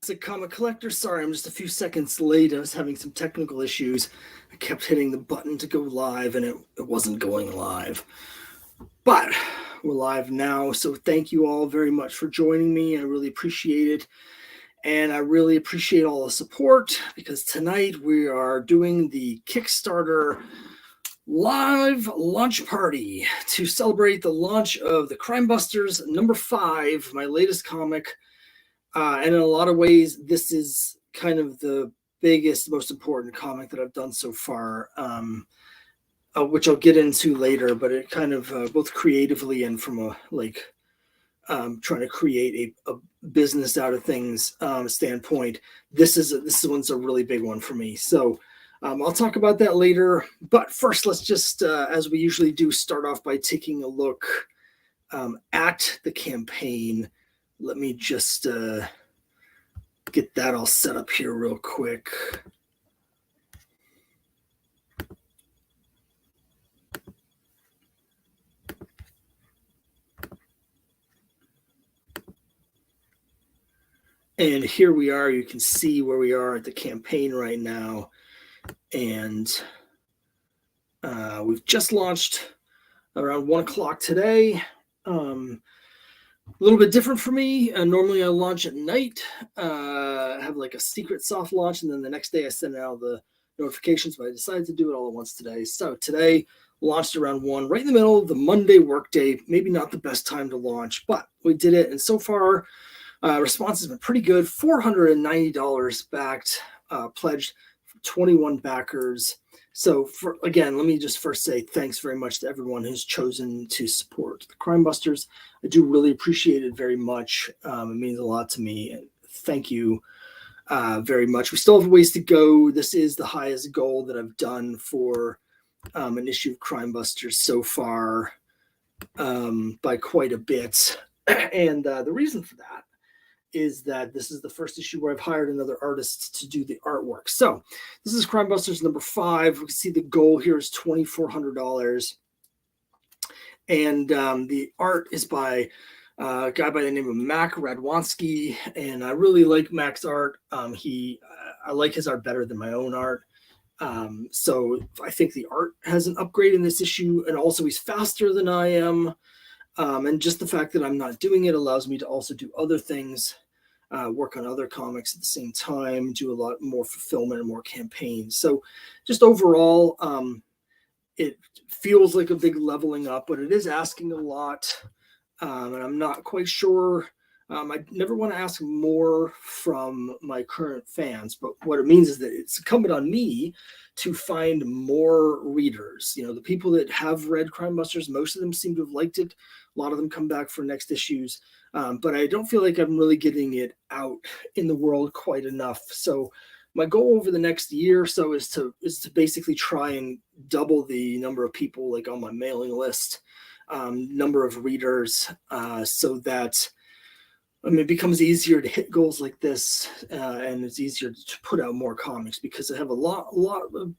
Toxic Comic Collector. Sorry, I'm just a few seconds late. I was having some technical issues. I kept hitting the button to go live, and it wasn't going live. But we're live now, so thank you all very much for joining me. I really appreciate it. And I really appreciate all the support, because tonight we are doing the Kickstarter live launch party to celebrate the launch of the Crimebusters #5, my latest comic. And in a lot of ways, this is kind of the biggest, most important comic that I've done so far, which I'll get into later. But it kind of both creatively and from a trying to create a business out of things standpoint. This one's a really big one for me. So I'll talk about that later. But first, let's just, as we usually do, start off by taking a look at the campaign. Let me just get that all set up here real quick. And here we are. You can see where we are at the campaign right now. And we've just launched around 1 o'clock today. A little bit different for me. Normally I launch at night, have like a secret soft launch, and then the next day I send out the notifications, but I decided to do it all at once today. So today launched around 1, right in the middle of the Monday workday. Maybe not the best time to launch, but we did it. And so far, response has been pretty good. $490 backed, pledged, 21 backers. So again, let me just first say thanks very much to everyone who's chosen to support the Crimebusters. I do really appreciate it very much. It means a lot to me. And thank you very much. We still have a ways to go. This is the highest goal that I've done for an issue of Crimebusters so far by quite a bit. And the reason for that is that this is the first issue where I've hired another artist to do the artwork. So this is Crimebusters #5. We can see the goal here is $2,400. And the art is by a guy by the name of Mac Radwanski. And I really like Mac's art. I like his art better than my own art. So I think the art has an upgrade in this issue. And also he's faster than I am. And just the fact that I'm not doing it allows me to also do other things, work on other comics at the same time, do a lot more fulfillment and more campaigns. So just overall, it feels like a big leveling up, but it is asking a lot. And I'm not quite sure. I never want to ask more from my current fans, but what it means is that it's incumbent on me to find more readers. You know, the people that have read Crimebusters, most of them seem to have liked it. A lot of them come back for next issues, but I don't feel like I'm really getting it out in the world quite enough. So my goal over the next year or so is to basically try and double the number of people like on my mailing list, number of readers, so that it becomes easier to hit goals like this, and it's easier to put out more comics, because I have a lot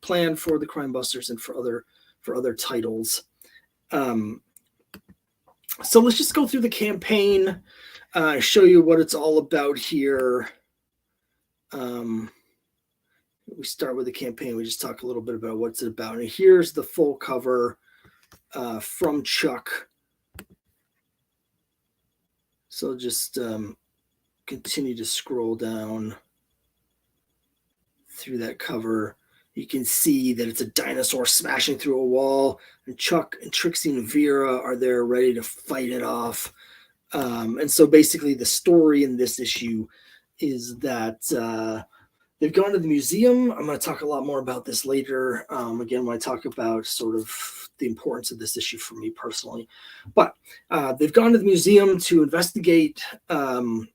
planned for the Crimebusters and for other titles. So let's just go through the campaign, show you what it's all about here. We start with the campaign. We just talk a little bit about what's it about. And here's the full cover from Chuck. So just continue to scroll down through that cover. You can see that it's a dinosaur smashing through a wall, and Chuck and Trixie and Vera are there ready to fight it off. And so basically the story in this issue is that they've gone to the museum. I'm going to talk a lot more about this later, again, when I talk about sort of the importance of this issue for me personally. But they've gone to the museum to investigate some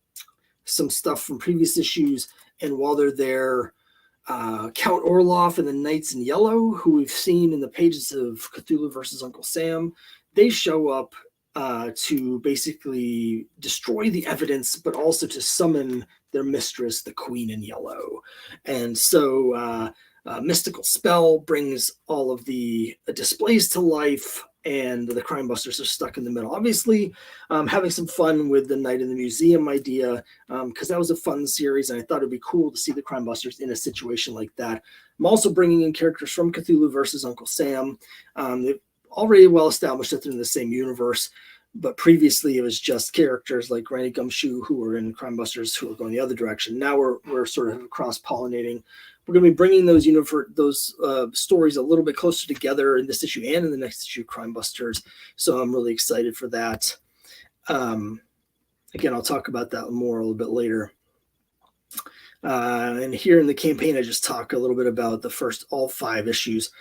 stuff from previous issues. And while they're there, Count Orloff and the Knights in Yellow, who we've seen in the pages of Cthulhu versus Uncle Sam, they show up to basically destroy the evidence, but also to summon their mistress, the Queen in Yellow. And so mystical spell brings all of the displays to life, and the Crimebusters are stuck in the middle. Obviously, having some fun with the Night in the Museum idea, because that was a fun series, and I thought it'd be cool to see the Crimebusters in a situation like that. I'm also bringing in characters from Cthulhu versus Uncle Sam. They've already well established that they're in the same universe, but previously it was just characters like Granny Gumshoe who were in Crimebusters who are going the other direction. Now we're sort of cross-pollinating. We're going to be bringing those stories a little bit closer together in this issue and in the next issue of Crimebusters. So I'm really excited for that. Again, I'll talk about that more a little bit later. And here in the campaign, I just talk a little bit about the first all 5 issues.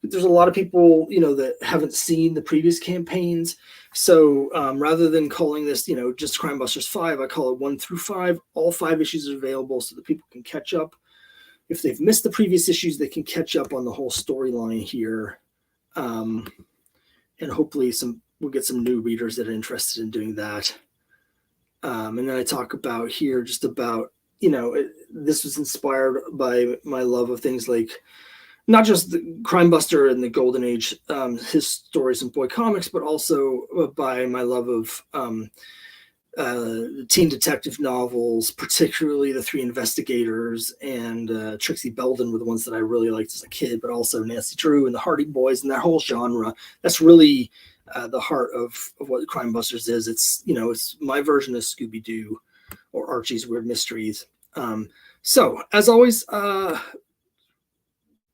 There's a lot of people, that haven't seen the previous campaigns. So rather than calling this, just Crimebusters 5, I call it 1 through 5. All 5 issues are available so that people can catch up. If they've missed the previous issues, they can catch up on the whole storyline here. And hopefully we'll get some new readers that are interested in doing that. And then I talk about here just about, this was inspired by my love of things like not just the Crimebuster and the Golden Age, his stories in boy comics, but also by my love of teen detective novels, particularly The Three Investigators and Trixie Belden were the ones that I really liked as a kid, but also Nancy Drew and the Hardy Boys and that whole genre. That's really the heart of what Crimebusters is. It's my version of Scooby-Doo or Archie's Weird Mysteries. So as always,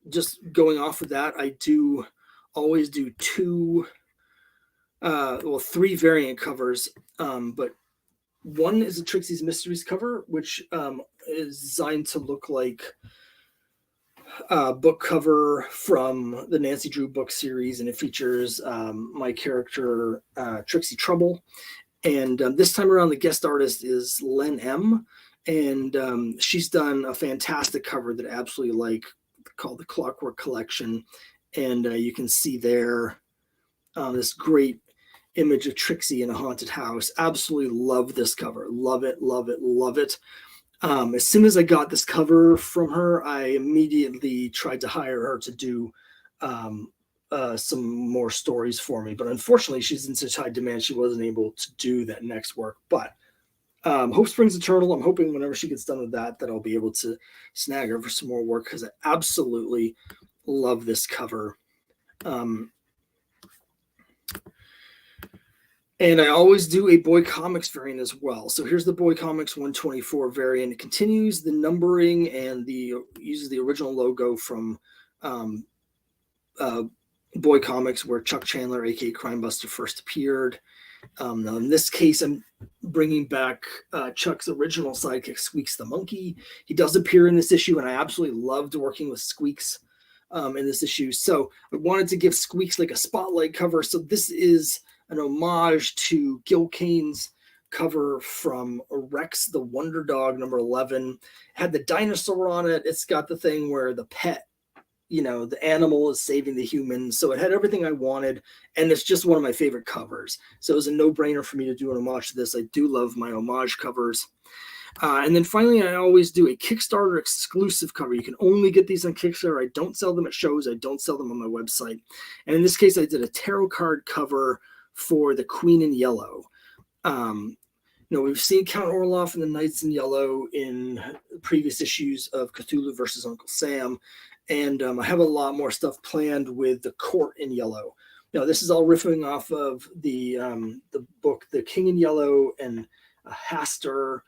just going off of that, I do always do 3 variant covers, but one is a Trixie's Mysteries cover, which is designed to look like a book cover from the Nancy Drew book series, and it features my character Trixie Trouble. And this time around, the guest artist is Len M, and she's done a fantastic cover that I absolutely like, called the Clockwork Collection. And you can see there this great image of Trixie in a haunted house. Absolutely love this cover. Love it, love it, love it. As soon as I got this cover from her, I immediately tried to hire her to do some more stories for me. But unfortunately, she's in such high demand, she wasn't able to do that next work. But hope springs eternal. I'm hoping whenever she gets done with that I'll be able to snag her for some more work, because I absolutely love this cover. And I always do a Boy Comics variant as well. So here's the Boy Comics 124 variant. It continues the numbering and uses the original logo from Boy Comics, where Chuck Chandler, aka Crimebuster, first appeared. Now in this case, I'm bringing back Chuck's original sidekick, Squeaks the Monkey. He does appear in this issue, and I absolutely loved working with Squeaks in this issue. So I wanted to give Squeaks like a spotlight cover. So this is an homage to Gil Kane's cover from Rex the Wonder Dog number 11. It had the dinosaur on it. It's got the thing where the pet, the animal is saving the human. So it had everything I wanted, and it's just one of my favorite covers. So it was a no-brainer for me to do an homage to this. I do love my homage covers. And then finally, I always do a Kickstarter exclusive cover. You can only get these on Kickstarter. I don't sell them at shows. I don't sell them on my website. And in this case, I did a tarot card cover for the Queen in Yellow. We've seen Count Orloff and the Knights in Yellow in previous issues of Cthulhu versus Uncle Sam. And I have a lot more stuff planned with the Court in Yellow. This is all riffing off of the book, The King in Yellow, and Hastur,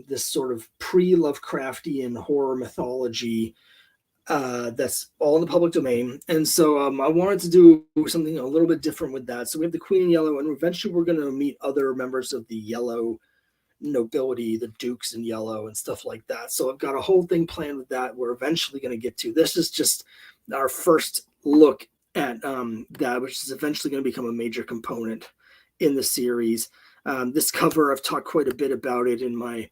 this sort of pre-Lovecraftian horror mythology that's all in the public domain. And so I wanted to do something a little bit different with that. So we have the Queen in Yellow, and eventually we're going to meet other members of the Yellow nobility, the Dukes in Yellow and stuff like that. So I've got a whole thing planned with that we're eventually going to get to. This is just our first look at that, which is eventually going to become a major component in the series. This cover, I've talked quite a bit about it in my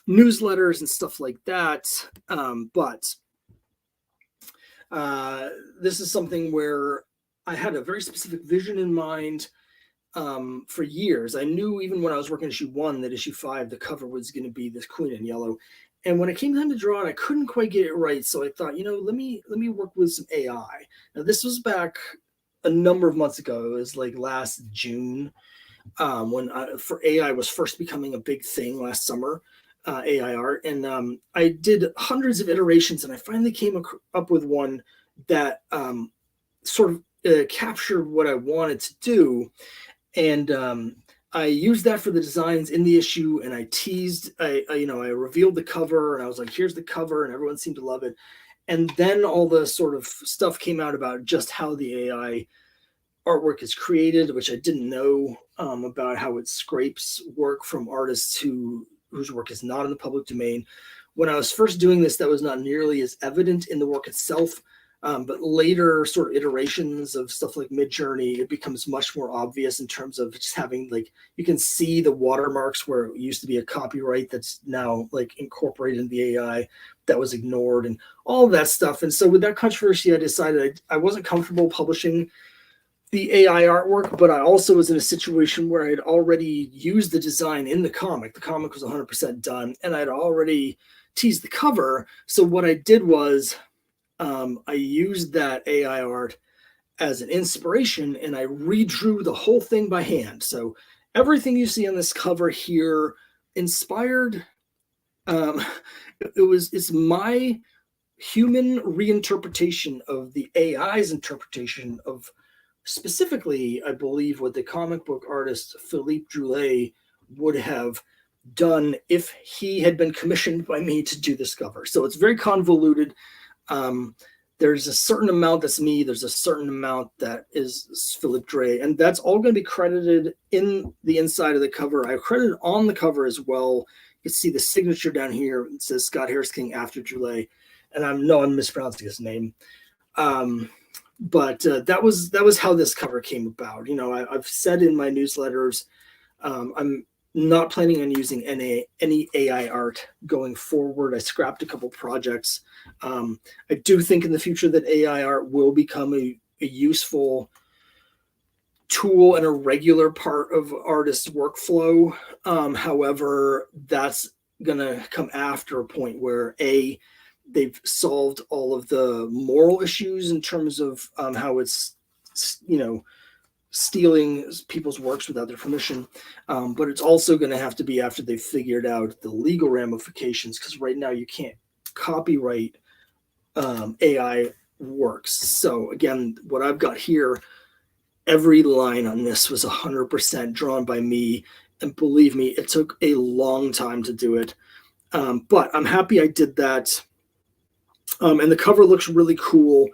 newsletters and stuff like that. But this is something where I had a very specific vision in mind for years. I knew even when I was working issue 1 that issue 5, the cover was going to be this Queen in Yellow. And when it came time to draw it, I couldn't quite get it right. So I thought, let me work with some AI. Now this was back a number of months ago. It was like last June, when for AI was first becoming a big thing last summer, AI art. And I did hundreds of iterations, and I finally came up with one that sort of captured what I wanted to do. And I used that for the designs in the issue, and I teased, I revealed the cover, and I was like, here's the cover, and everyone seemed to love it. And then all the sort of stuff came out about just how the AI artwork is created, which I didn't know, about how it scrapes work from artists whose work is not in the public domain. When I was first doing this, that was not nearly as evident in the work itself. But later sort of iterations of stuff like Midjourney, it becomes much more obvious in terms of just having, like, you can see the watermarks where it used to be a copyright that's now like incorporated in the AI that was ignored and all of that stuff. And so with that controversy, I decided I wasn't comfortable publishing the AI artwork, but I also was in a situation where I'd already used the design in the comic. The comic was 100% done, and I'd already teased the cover. So what I did was, I used that AI art as an inspiration, and I redrew the whole thing by hand. So everything you see on this cover here inspired, it's my human reinterpretation of the AI's interpretation of, specifically, I believe, what the comic book artist Philippe Droulet would have done if he had been commissioned by me to do this cover. So it's very convoluted. There's a certain amount that's me. There's a certain amount that is Philippe Droulet, and that's all going to be credited in the inside of the cover. I credited on the cover as well. You can see the signature down here. It says Scott Harris King after Droulet, and I'm mispronouncing his name. But that was how this cover came about. I've said in my newsletters, I'm not planning on using any AI art going forward. I scrapped a couple projects. I do think in the future that AI art will become a useful tool and a regular part of artists' workflow. However, that's going to come after a point where they've solved all of the moral issues in terms of how it's, stealing people's works without their permission. But it's also going to have to be after they've figured out the legal ramifications, because right now you can't copyright AI works. So again, what I've got here, every line on this was 100% drawn by me. And believe me, it took a long time to do it. But I'm happy I did that. And the cover looks really cool.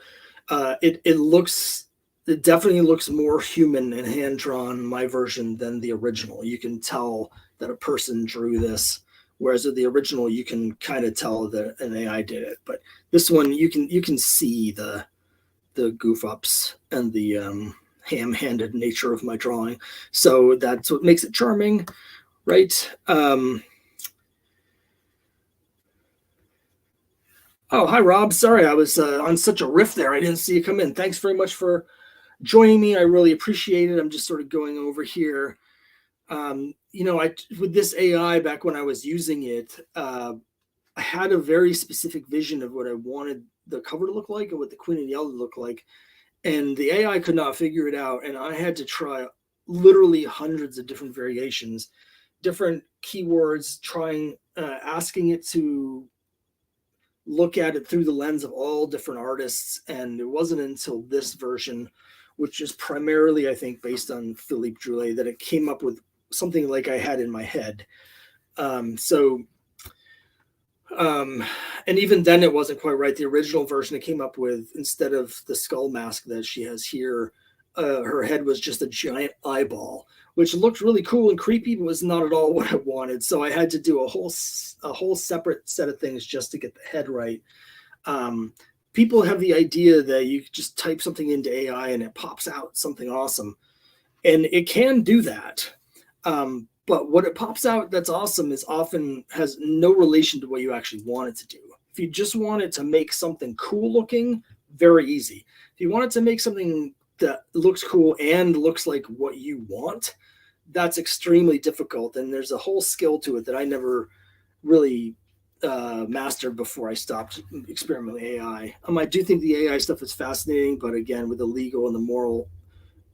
It definitely looks more human and hand-drawn, my version, than the original. You can tell that a person drew this, whereas with the original, you can kind of tell that an AI did it. But this one, you can see the goof ups and the ham-handed nature of my drawing. So that's what makes it charming, right? Oh, hi, Rob. Sorry, I was on such a riff there. I didn't see you come in. Thanks very much for joining me. I really appreciate it. I'm just sort of going over here. With this AI, back when I was using it, I had a very specific vision of what I wanted the cover to look like and what the Queen and Yellow to look like. And the AI could not figure it out. And I had to try literally hundreds of different variations, different keywords, asking it to look at it through the lens of all different artists. And it wasn't until this version, which is primarily, I think, based on Philippe Droulet, that it came up with something like I had in my head. And even then it wasn't quite right. The original version it came up with, instead of the skull mask that she has here, her head was just a giant eyeball, which looked really cool and creepy, but was not at all what I wanted. So I had to do a whole separate set of things just to get the head right. People have the idea that you just type something into AI and it pops out something awesome. And it can do that. But what it pops out that's awesome is often has no relation to what you actually want it to do. If you just want it to make something cool looking, very easy. If you want it to make something that looks cool and looks like what you want, that's extremely difficult. And there's a whole skill to it that I never really mastered before I stopped experimenting with AI. I do think the AI stuff is fascinating, but again, with the legal and the moral,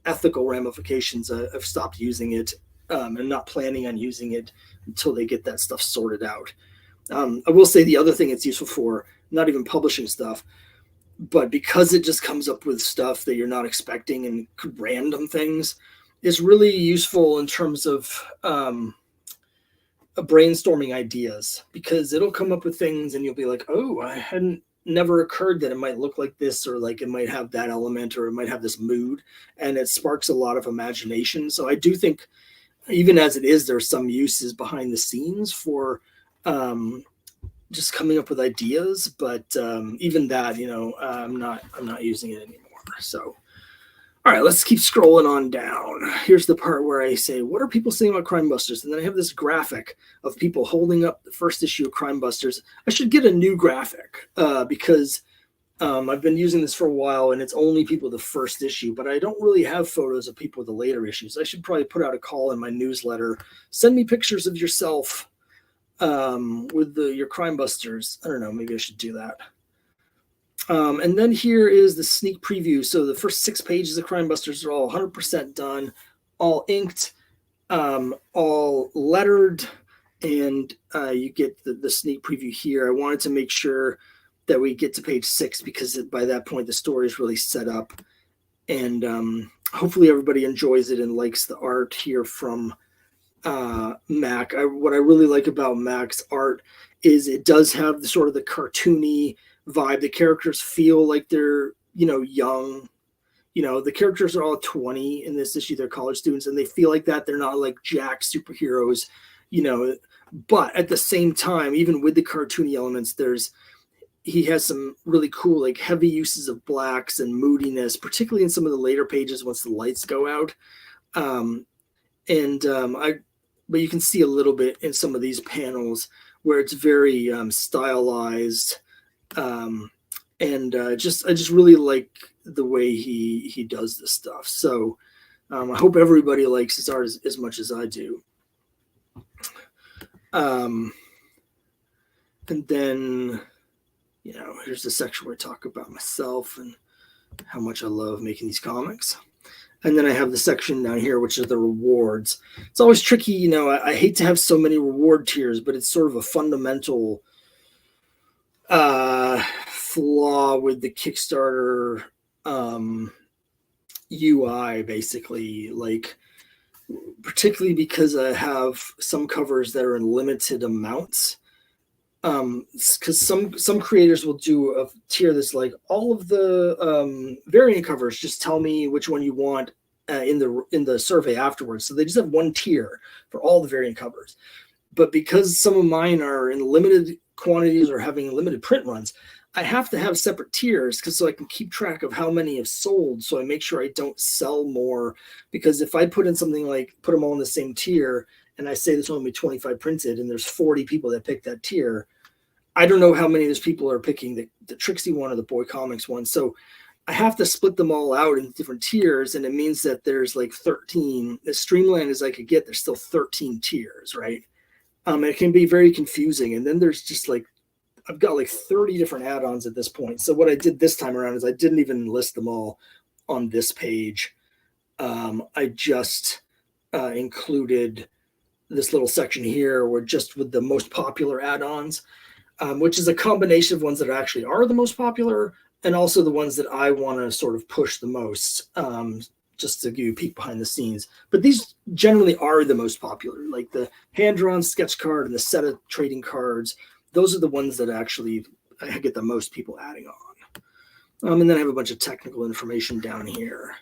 ethical ramifications, I've stopped using it, and not planning on using it until they get that stuff sorted out. I will say the other thing it's useful for, not even publishing stuff, but because it just comes up with stuff that you're not expecting and random things, is really useful in terms of brainstorming ideas, because it'll come up with things and you'll be like, oh, I hadn't never occurred that it might look like this, or like it might have that element, or it might have this mood, and it sparks a lot of imagination. So I do think, even as it is, there's some uses behind the scenes for just coming up with ideas, but even that, I'm not using it anymore. So all right, let's keep scrolling on down. Here's the part where I say, what are people saying about Crimebusters? And then I have this graphic of people holding up the first issue of Crimebusters. I should get a new graphic because I've been using this for a while, and it's only people with the first issue, but I don't really have photos of people with the later issues. I should probably put out a call in my newsletter. Send me pictures of yourself with your Crimebusters. I don't know, maybe I should do that. And then here is the sneak preview. So the first 6 pages of Crimebusters are all 100% done, all inked, all lettered, and you get the sneak preview here. I wanted to make sure that we get to page 6 because by that point the story is really set up, and hopefully everybody enjoys it and likes the art here from Mac. What I really like about Mac's art is it does have the sort of the cartoony vibe. The characters feel like they're young. The characters are all 20 in this issue. They're college students, and they feel like that. They're not like jack superheroes, but at the same time, even with the cartoony elements, he has some really cool, like, heavy uses of blacks and moodiness, particularly in some of the later pages once the lights go out. But you can see a little bit in some of these panels where it's very stylized. I just really like the way he does this stuff. So I hope everybody likes his art as much as I do. And then, here's the section where I talk about myself and how much I love making these comics. And then I have the section down here, which is the rewards. It's always tricky, I hate to have so many reward tiers, but it's sort of a fundamental flaw with the Kickstarter UI, basically, like, particularly because I have some covers that are in limited amounts. Because some creators will do a tier that's like, all of the variant covers, just tell me which one you want in the survey afterwards. So they just have one tier for all the variant covers. But because some of mine are in limited quantities or having limited print runs, I have to have separate tiers so I can keep track of how many have sold, so I make sure I don't sell more. Because if I put in something like, put them all in the same tier, and I say there's only 25 printed and there's 40 people that pick that tier, I don't know how many of those people are picking the Trixie one or the Boy Comics one. So I have to split them all out in different tiers, and it means that there's like 13, as streamlined as I could get, there's still 13 tiers, right? It can be very confusing. And then there's just like, I've got like 30 different add-ons at this point. So what I did this time around is I didn't even list them all on this page. I just included this little section here where just with the most popular add-ons, which is a combination of ones that actually are the most popular and also the ones that I want to sort of push the most, just to give you a peek behind the scenes. But these generally are the most popular, like the hand-drawn sketch card and the set of trading cards. Those are the ones that actually I get the most people adding on. And then I have a bunch of technical information down here.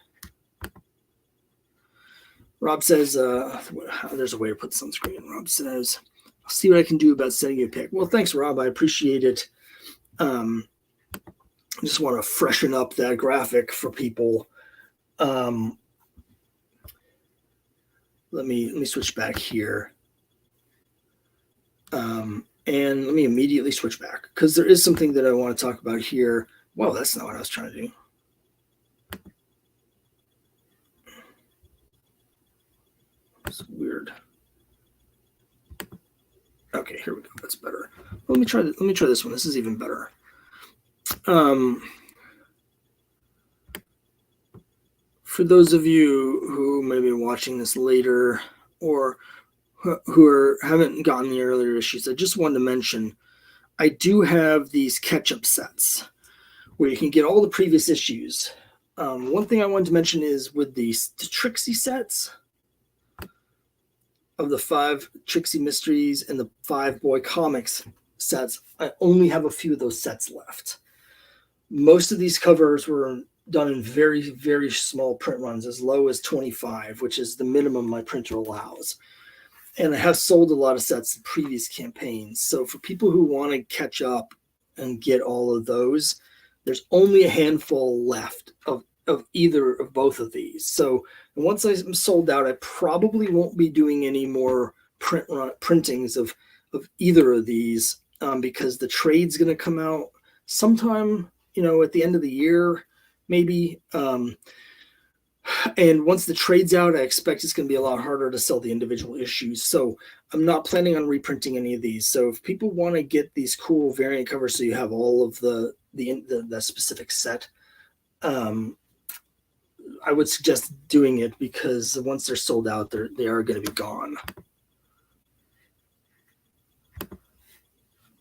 Rob says, there's a way to put this on screen. Rob says, I'll see what I can do about sending you a pic. Well, thanks, Rob. I appreciate it. I just want to freshen up that graphic for people. Let me switch back here. And let me immediately switch back because there is something that I want to talk about here. Well, that's not what I was trying to do. It's weird. Okay, here we go. That's better. Let me try this one. This is even better. For those of you who may be watching this later or who haven't gotten the earlier issues, I just wanted to mention I do have these catch-up sets where you can get all the previous issues. One thing I wanted to mention is with the Trixie sets of the 5 Trixie Mysteries and the 5 Boy Comics sets, I only have a few of those sets left. Most of these covers were done in very, very small print runs, as low as 25, which is the minimum my printer allows. And I have sold a lot of sets in previous campaigns. So for people who want to catch up and get all of those, there's only a handful left of either of both of these. So once I'm sold out, I probably won't be doing any more printings of either of these because the trade's going to come out sometime, at the end of the year, maybe. And once the trade's out, I expect it's going to be a lot harder to sell the individual issues. So I'm not planning on reprinting any of these. So if people want to get these cool variant covers, so you have all of the specific set, I would suggest doing it because once they're sold out, they are going to be gone.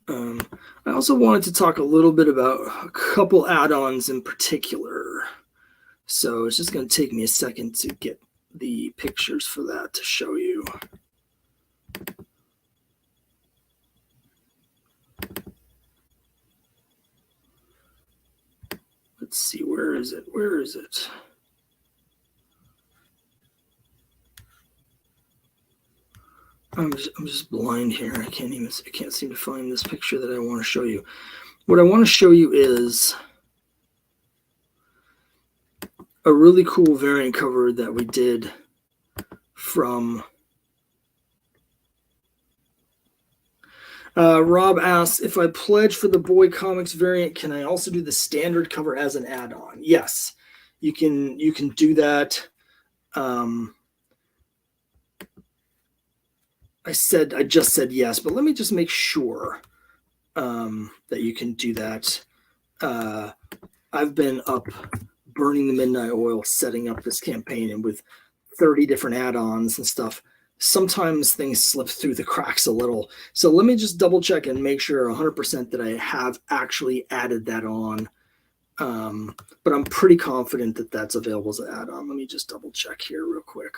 I also wanted to talk a little bit about a couple add-ons in particular. So it's just going to take me a second to get the pictures for that to show you. Let's see, where is it? Where is it? I'm just blind here. I can't seem to find this picture that I want to show you. What I want to show you is a really cool variant cover that we did from Rob asks, if I pledge for the Boy Comics variant, can I also do the standard cover as an add-on? Yes, you can do that. I just said yes, but let me just make sure that you can do that. I've been up burning the midnight oil setting up this campaign, and with 30 different add-ons and stuff, sometimes things slip through the cracks a little. So let me just double check and make sure 100% that I have actually added that on. But I'm pretty confident that that's available as an add-on. Let me just double check here real quick.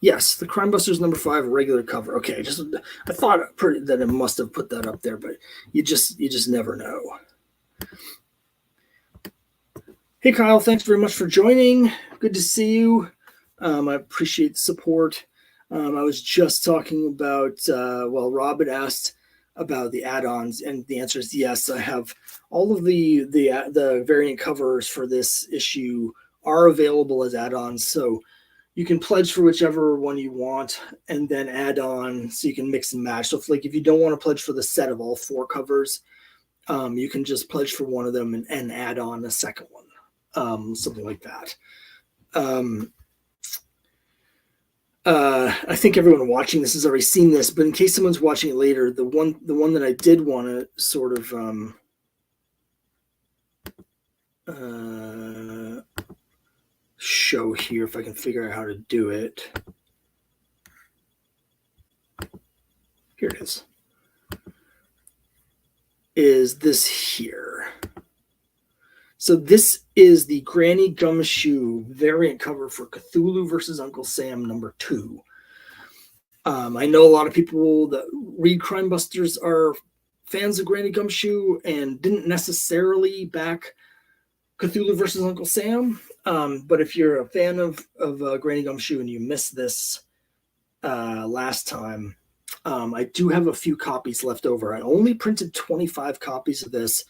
Yes, the Crimebusters #5 regular cover. Okay, I thought that it must have put that up there, but you just never know. Hey Kyle, thanks very much for joining. Good to see you. I appreciate the support. I was just talking about Rob had asked about the add-ons, and the answer is yes. I have all of the variant covers for this issue are available as add-ons, so you can pledge for whichever one you want and then add on so you can mix and match. So if you don't want to pledge for the set of all 4 covers, you can just pledge for one of them and add on a second one, something like that. I think everyone watching this has already seen this, but in case someone's watching it later, the one that I did want to sort of show here, if I can figure out how to do it. Here it is this here. So this is the Granny Gumshoe variant cover for Cthulhu versus Uncle Sam #2. I know a lot of people that read Crimebusters are fans of Granny Gumshoe and didn't necessarily back Cthulhu versus Uncle Sam. But if you're a fan of Granny Gumshoe and you missed this last time, I do have a few copies left over. I only printed 25 copies of this.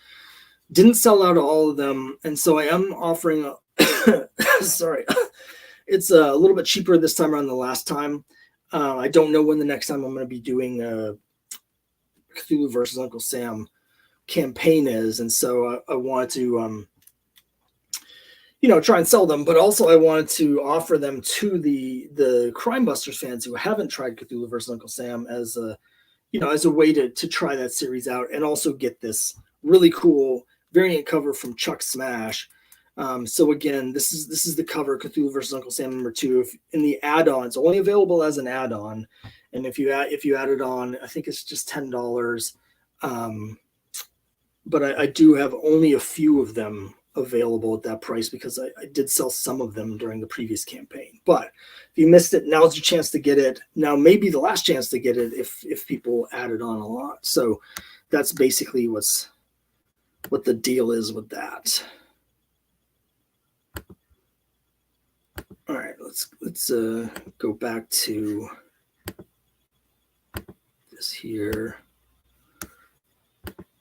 Didn't sell out all of them, and so I am offering sorry, it's a little bit cheaper this time around than the last time. I don't know when the next time I'm going to be doing Cthulhu versus Uncle Sam campaign is, and so I wanted to try and sell them, but also I wanted to offer them to the Crimebusters fans who haven't tried Cthulhu versus Uncle Sam as a way to try that series out, and also get this really cool variant cover from Chuck Smash. So again, this is the cover, Cthulhu versus Uncle Sam #2. In the add-on, it's only available as an add-on, and if you add it on, I think it's just $10. But I do have only a few of them available at that price because I did sell some of them during the previous campaign. But if you missed it, now's your chance to get it. Now maybe the last chance to get it if people add it on a lot. So that's basically what the deal is with that. All right, let's go back to this here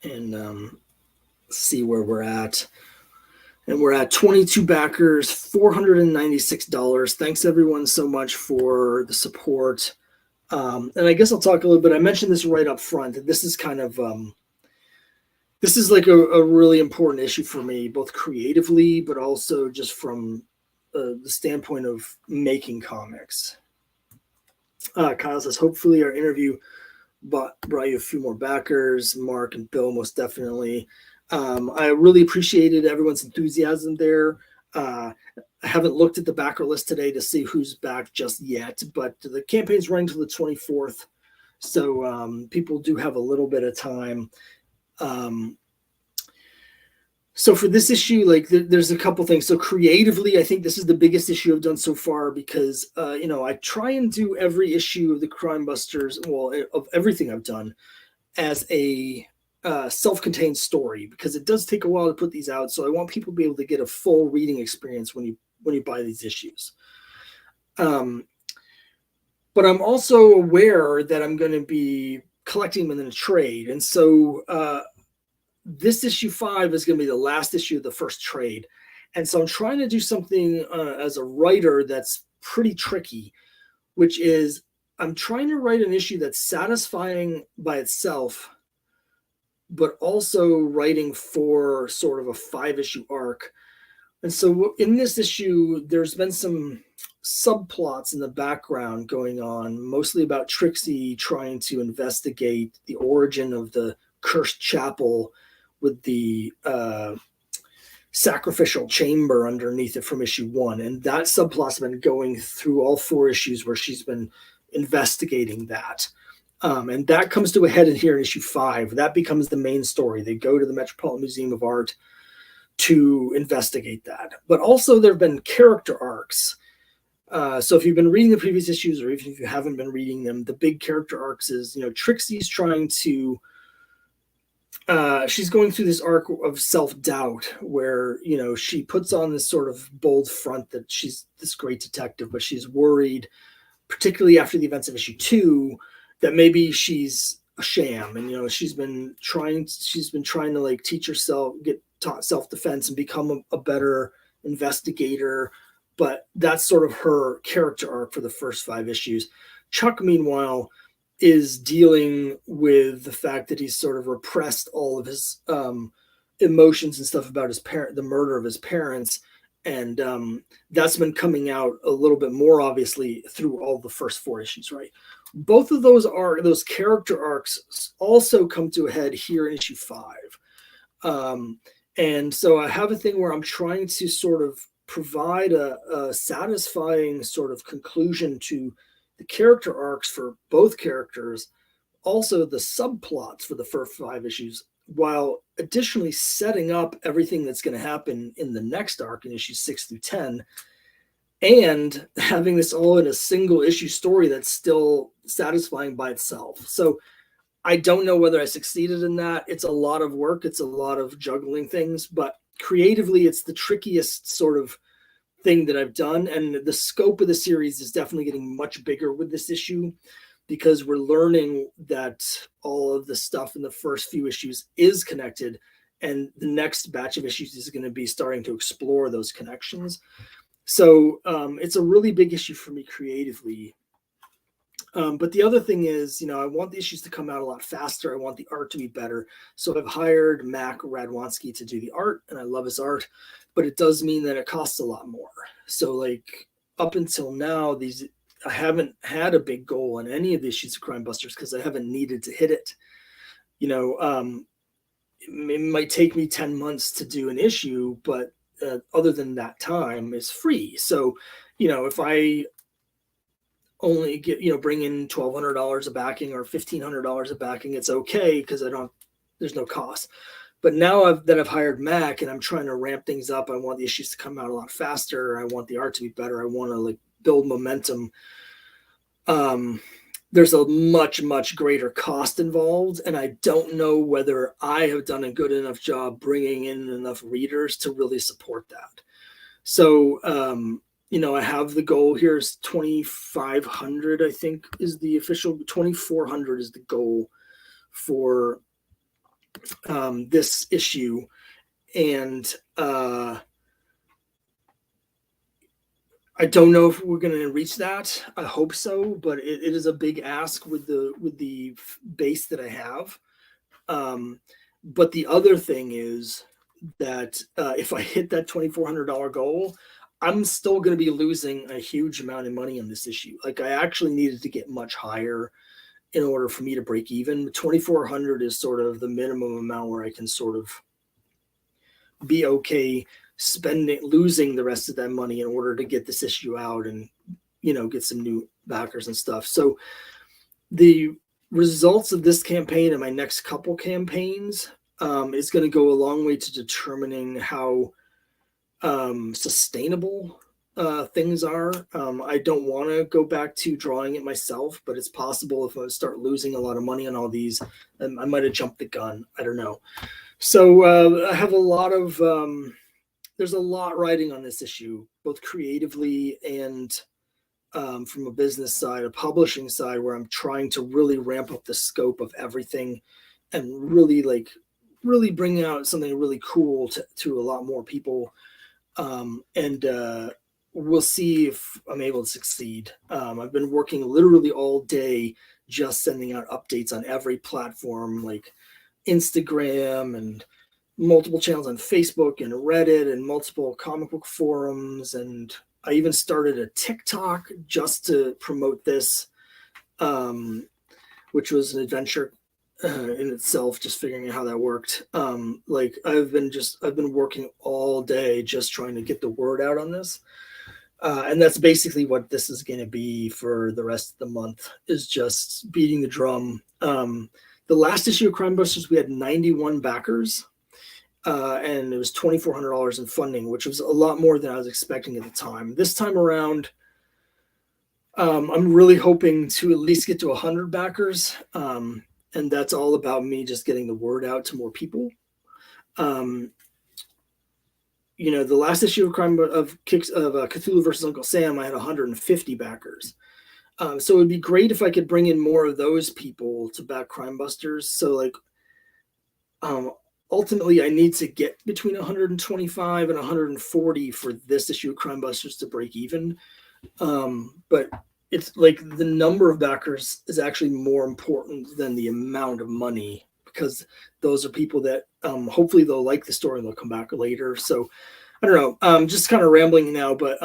and see where we're at. And we're at 22 backers, $496. Thanks everyone so much for the support. And I guess I'll talk a little bit. I mentioned this right up front. This is kind of this is like a really important issue for me, both creatively, but also just from the standpoint of making comics. Kyle says, hopefully our interview brought you a few more backers. Mark and Bill, most definitely. I really appreciated everyone's enthusiasm there. I haven't looked at the backer list today to see who's back just yet, but the campaign's running till the 24th. So people do have a little bit of time. So for this issue, like there's a couple things. So creatively, I think this is the biggest issue I've done so far because, I try and do every issue of the Crimebusters, of everything I've done, as a self-contained story, because it does take a while to put these out. So I want people to be able to get a full reading experience when you buy these issues. But I'm also aware that I'm going to be collecting them in a trade. And so this issue 5 is going to be the last issue of the first trade. And so I'm trying to do something as a writer that's pretty tricky, which is I'm trying to write an issue that's satisfying by itself, but also writing for sort of a 5-issue arc. And so in this issue, there's been some subplots in the background going on, mostly about Trixie trying to investigate the origin of the cursed chapel with the sacrificial chamber underneath it from issue 1. And that subplot's been going through all 4 issues where she's been investigating that. And that comes to a head in here in issue 5. That becomes the main story. They go to the Metropolitan Museum of Art to investigate that. But also there have been character arcs. So if you've been reading the previous issues, or even if you haven't been reading them, the big character arcs is, Trixie's trying to, she's going through this arc of self-doubt where, she puts on this sort of bold front that she's this great detective, but she's worried, particularly after the events of issue 2, that maybe she's a sham. And, she's been trying to like teach herself, get taught self-defense and become a better investigator. But that's sort of her character arc for the first 5 issues. Chuck, meanwhile, is dealing with the fact that he's sort of repressed all of his emotions and stuff about the murder of his parents. And that's been coming out a little bit more obviously through all the first 4 issues, right? Both of those character arcs also come to a head here in issue 5. And so I have a thing where I'm trying to sort of provide a satisfying sort of conclusion to the character arcs for both characters, also the subplots for the first 5 issues, while additionally setting up everything that's going to happen in the next arc in issues 6 through 10, and having this all in a single issue story that's still satisfying by itself. So I don't know whether I succeeded in that. It's a lot of work. It's a lot of juggling things, but creatively, it's the trickiest sort of thing that I've done. And the scope of the series is definitely getting much bigger with this issue, because we're learning that all of the stuff in the first few issues is connected. And the next batch of issues is going to be starting to explore those connections. So it's a really big issue for me creatively. But the other thing is, I want the issues to come out a lot faster. I want the art to be better. So I've hired Mac Radwanski to do the art, and I love his art, but it does mean that it costs a lot more. So like up until now, I haven't had a big goal on any of the issues of Crimebusters because I haven't needed to hit it. It might take me 10 months to do an issue, but other than that time is free. So, if I only get, bring in $1,200 of backing or $1,500 of backing, it's okay because there's no cost. But now that I've hired Mac and I'm trying to ramp things up, I want the issues to come out a lot faster. I want the art to be better. I want to build momentum. There's a much, much greater cost involved. And I don't know whether I have done a good enough job bringing in enough readers to really support that. So, I have the goal here is 2,500, I think is the official, 2,400 is the goal for this issue. And I don't know if we're going to reach that. I hope so, but it is a big ask with the base that I have. But the other thing is that if I hit that $2,400 goal, I'm still going to be losing a huge amount of money on this issue. Like I actually needed to get much higher in order for me to break even. 2,400 is sort of the minimum amount where I can sort of be okay losing the rest of that money in order to get this issue out and, get some new backers and stuff. So the results of this campaign and my next couple campaigns is going to go a long way to determining how sustainable things are. I don't want to go back to drawing it myself, but it's possible if I start losing a lot of money on all these, I might have jumped the gun. I don't know. So I have a lot of, there's a lot riding on this issue, both creatively and from a business side, a publishing side, where I'm trying to really ramp up the scope of everything and really bring out something really cool to a lot more people. And we'll see if I'm able to succeed. I've been working literally all day just sending out updates on every platform, like Instagram and multiple channels on Facebook and Reddit and multiple comic book forums. And I even started a TikTok just to promote this, which was an adventure in itself, just figuring out how that worked. I've been working all day just trying to get the word out on this. And that's basically what this is going to be for the rest of the month, is just beating the drum. The last issue of Crimebusters, we had 91 backers, and it was $2,400 in funding, which was a lot more than I was expecting at the time. This time around, I'm really hoping to at least get to 100 backers. And that's all about me just getting the word out to more people. The last issue of Cthulhu versus Uncle Sam, I had 150 backers. So it would be great if I could bring in more of those people to back Crimebusters. So ultimately I need to get between 125 and 140 for this issue of Crimebusters to break even. But it's like the number of backers is actually more important than the amount of money, because those are people that hopefully they'll like the story and they'll come back later. So I don't know. I'm just kind of rambling now, but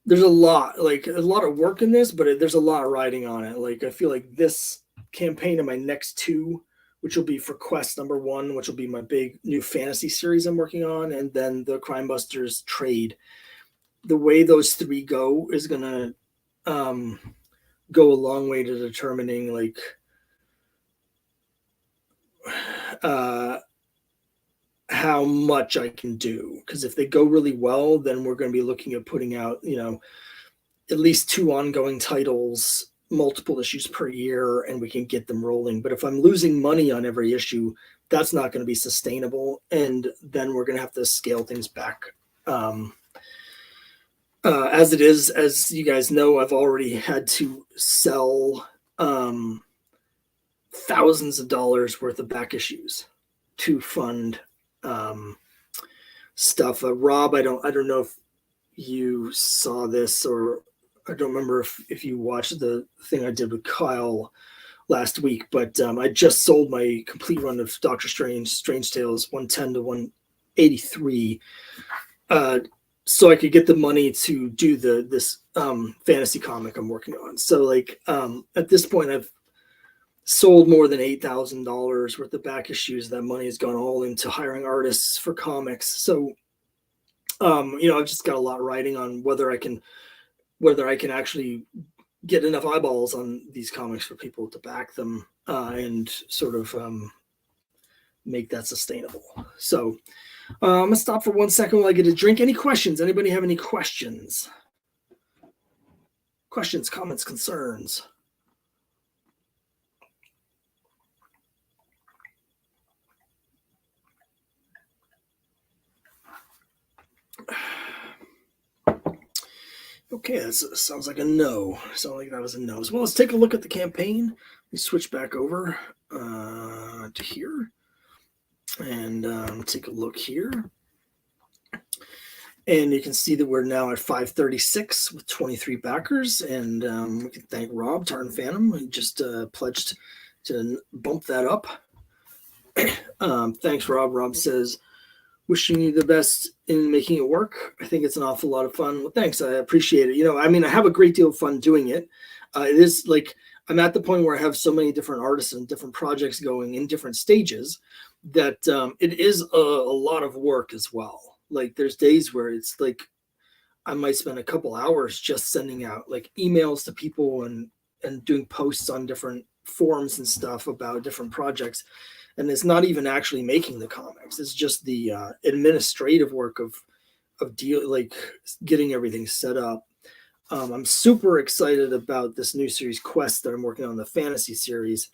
there's a lot of work in this, but there's a lot riding on it. I feel like this campaign and my next two, which will be for Quest #1, which will be my big new fantasy series I'm working on, and then the Crimebusters trade. The way those three go is going to go a long way to determining how much I can do. Because if they go really well, then we're going to be looking at putting out, at least 2 ongoing titles, multiple issues per year, and we can get them rolling. But if I'm losing money on every issue, that's not going to be sustainable. And then we're going to have to scale things back. As it is, as you guys know, I've already had to sell thousands of dollars worth of back issues to fund stuff. Rob, I don't know if you saw this, or I don't remember if you watched the thing I did with Kyle last week, but I just sold my complete run of Doctor Strange Tales 110 to 183, so I could get the money to do this fantasy comic I'm working on. So like at this point, I've sold more than $8,000 worth of back issues. That money has gone all into hiring artists for comics. So I've just got a lot riding on whether I can actually get enough eyeballs on these comics for people to back them and sort of make that sustainable. So I'm gonna stop for 1 second while I get a drink. Any questions? Anybody have any questions? Questions, comments, concerns? Okay, that sounds like a no. Sounds like that was a no. So, well, let's take a look at the campaign. Let me switch back over to here and take a look here. And you can see that we're now at 536 with 23 backers. And we can thank Rob, Tartan Phantom, who just pledged to bump that up. Thanks, Rob. Rob says, wishing you the best in making it work. I think it's an awful lot of fun. Well, thanks. I appreciate it. I have a great deal of fun doing it. It is like I'm at the point where I have so many different artists and different projects going in different stages that it is a lot of work as well. Like there's days where it's like I might spend a couple hours just sending out like emails to people and doing posts on different forums and stuff about different projects. And it's not even actually making the comics. It's just the administrative work of getting everything set up. I'm super excited about this new series Quest that I'm working on, the fantasy series.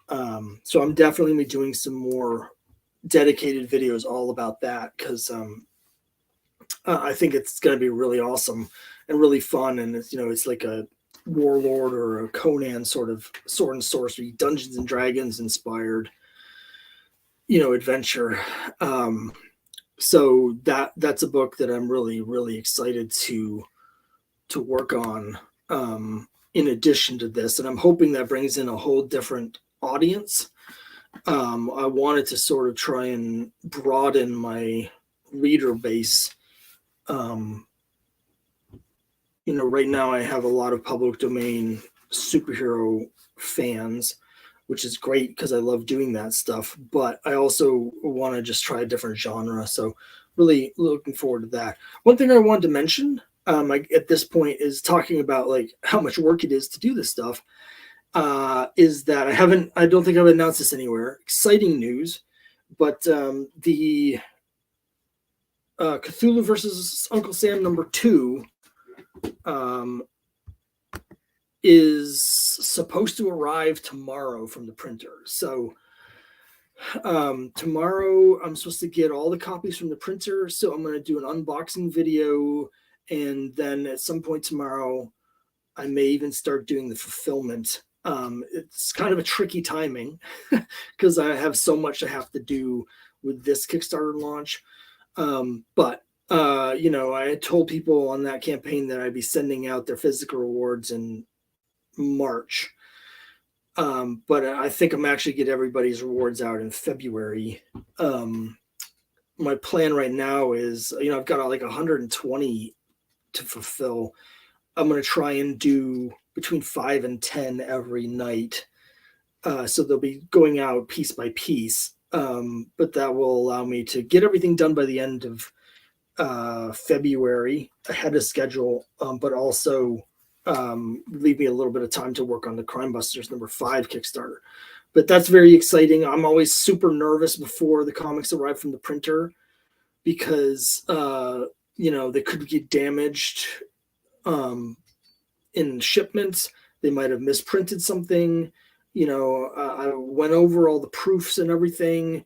So I'm definitely going to be doing some more dedicated videos all about that because I think it's going to be really awesome and really fun. And it's like a Warlord or a Conan sort of sword and sorcery, Dungeons and Dragons inspired adventure. So that's a book that I'm really, really excited to work on in addition to this. And I'm hoping that brings in a whole different audience. I wanted to sort of try and broaden my reader base. Right now I have a lot of public domain superhero fans, which is great because I love doing that stuff. But I also want to just try a different genre. So really looking forward to that. One thing I wanted to mention at this point is talking about like how much work it is to do this stuff. Is that I don't think I've announced this anywhere. Exciting news, but the Cthulhu versus Uncle Sam #2 is supposed to arrive tomorrow from the printer. So tomorrow I'm supposed to get all the copies from the printer. So I'm going to do an unboxing video. And then at some point tomorrow, I may even start doing the fulfillment. It's kind of a tricky timing because I have so much I have to do with this Kickstarter launch. But I had told people on that campaign that I'd be sending out their physical rewards in March. But I think I'm actually get everybody's rewards out in February. My plan right now is, I've got like 120 to fulfill. I'm going to try and do between 5 and 10 every night. So they'll be going out piece by piece. But that will allow me to get everything done by the end of February ahead of schedule, but also leave me a little bit of time to work on the Crimebusters #5 Kickstarter. But that's very exciting. I'm always super nervous before the comics arrive from the printer because they could get damaged in shipments. They might have misprinted something. I went over all the proofs and everything,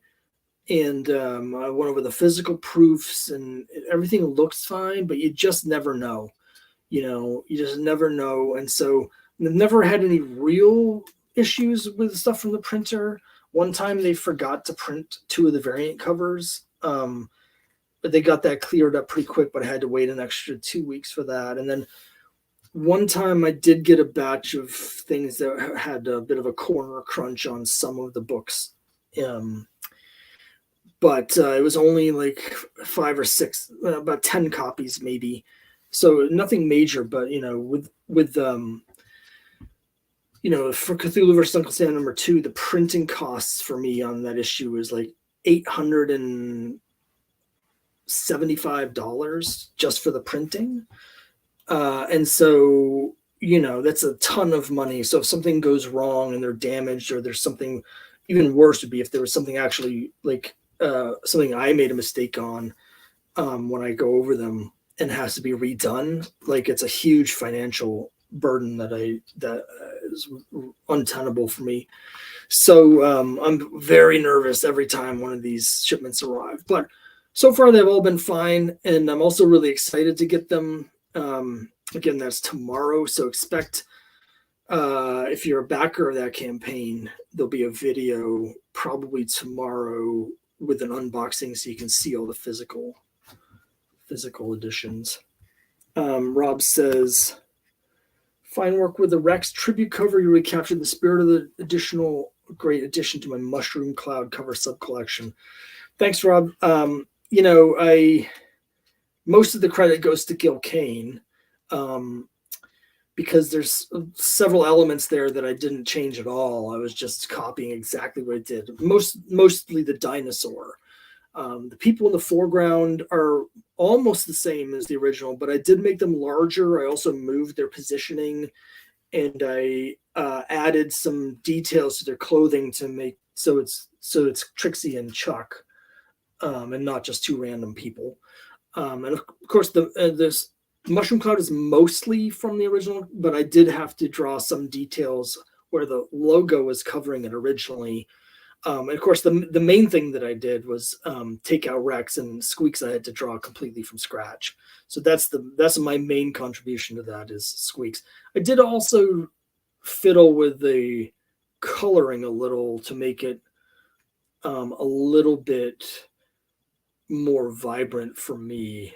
and I went over the physical proofs, and everything looks fine, but you just never know. You just never know. And so I've never had any real issues with stuff from the printer. One time they forgot to print 2 of the variant covers, but they got that cleared up pretty quick, but I had to wait an extra 2 weeks for that. And then one time I did get a batch of things that had a bit of a corner crunch on some of the books. But it was only like 5 or 6, about 10 copies maybe. So nothing major, but with for Cthulhu vs. Uncle Sam #2, the printing costs for me on that issue was like $875 just for the printing. And so, that's a ton of money. So if something goes wrong and they're damaged, or there's something even worse would be if there was something actually like something I made a mistake on when I go over them and has to be redone. Like, it's a huge financial burden that is untenable for me. So I'm very nervous every time one of these shipments arrive. But so far they've all been fine, and I'm also really excited to get them. Again, that's tomorrow, so expect if you're a backer of that campaign, there'll be a video probably tomorrow with an unboxing so you can see all the physical editions. Rob says, fine work with the Rex tribute cover. You recaptured the spirit of the additional great addition to my Mushroom Cloud cover sub-collection. Thanks, Rob. Most of the credit goes to Gil Kane, because there's several elements there that I didn't change at all. I was just copying exactly what I did. Mostly the dinosaur. The people in the foreground are almost the same as the original, but I did make them larger. I also moved their positioning, and I added some details to their clothing to make so it's Trixie and Chuck, and not just two random people. And of course, this Mushroom Cloud is mostly from the original, but I did have to draw some details where the logo was covering it originally. And of course, the main thing that I did was take out Rex, and Squeaks I had to draw completely from scratch. So that's my main contribution to that is Squeaks. I did also fiddle with the coloring a little to make it a little bit more vibrant for me,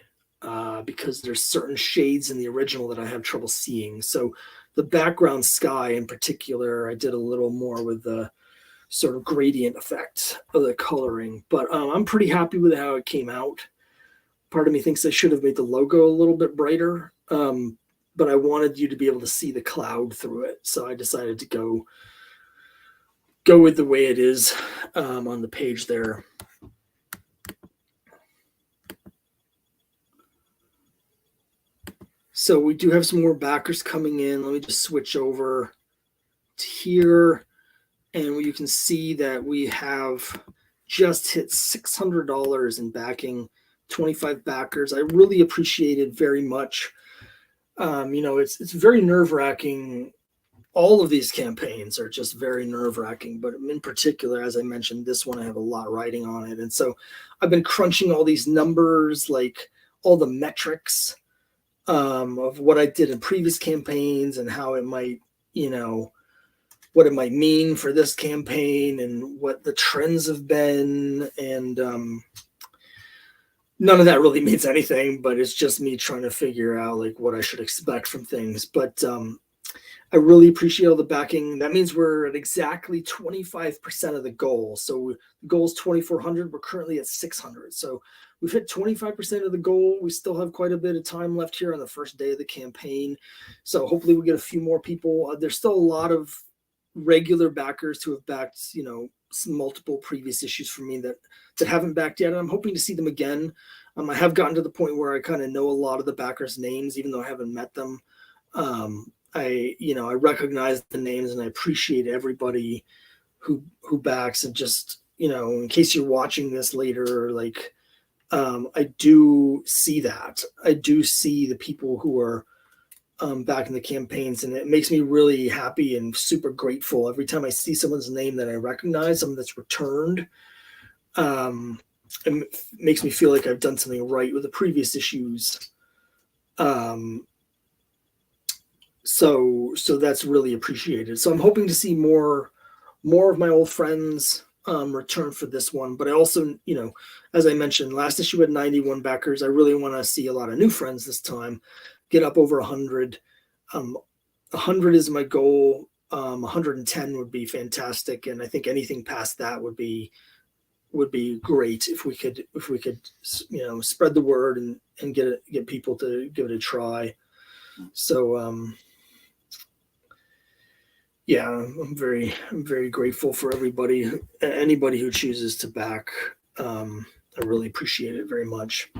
because there's certain shades in the original that I have trouble seeing. So the background sky in particular, I did a little more with the sort of gradient effect of the coloring. But I'm pretty happy with how it came out. Part of me thinks I should have made the logo a little bit brighter, but I wanted you to be able to see the cloud through it. So I decided to go with the way it is on the page there. So we do have some more backers coming in. Let me just switch over to here. And you can see that we have just hit $600 in backing, 25 backers. I really appreciate it very much. It's very nerve-wracking. All of these campaigns are just very nerve-wracking, but in particular, as I mentioned, this one I have a lot riding on it. And so I've been crunching all these numbers, like all the metrics of what I did in previous campaigns and how it might, what it might mean for this campaign and what the trends have been. And none of that really means anything, but it's just me trying to figure out like what I should expect from things. But I really appreciate all the backing. That means we're at exactly 25% of the goal. So the goal is 2,400. We're currently at 600. So we've hit 25% of the goal. We still have quite a bit of time left here on the first day of the campaign. So hopefully we get a few more people. There's still a lot of regular backers who have backed, some multiple previous issues for me that haven't backed yet. And I'm hoping to see them again. I have gotten to the point where I kind of know a lot of the backers' names, even though I haven't met them. I recognize the names, and I appreciate everybody who backs. And just, in case you're watching this later, like, I do see that. I do see the people who are back in the campaigns, and it makes me really happy and super grateful every time I see someone's name that I recognize, someone that's returned. It makes me feel like I've done something right with the previous issues. So that's really appreciated. So I'm hoping to see more of my old friends return for this one. But I also, as I mentioned, last issue had 91 backers. I really want to see a lot of new friends this time, get up over 100. 100 is my goal. 110 would be fantastic, and I think anything past that would be great if we could spread the word and get people to give it a try. So yeah, I'm very grateful for anybody who chooses to back. I really appreciate it very much.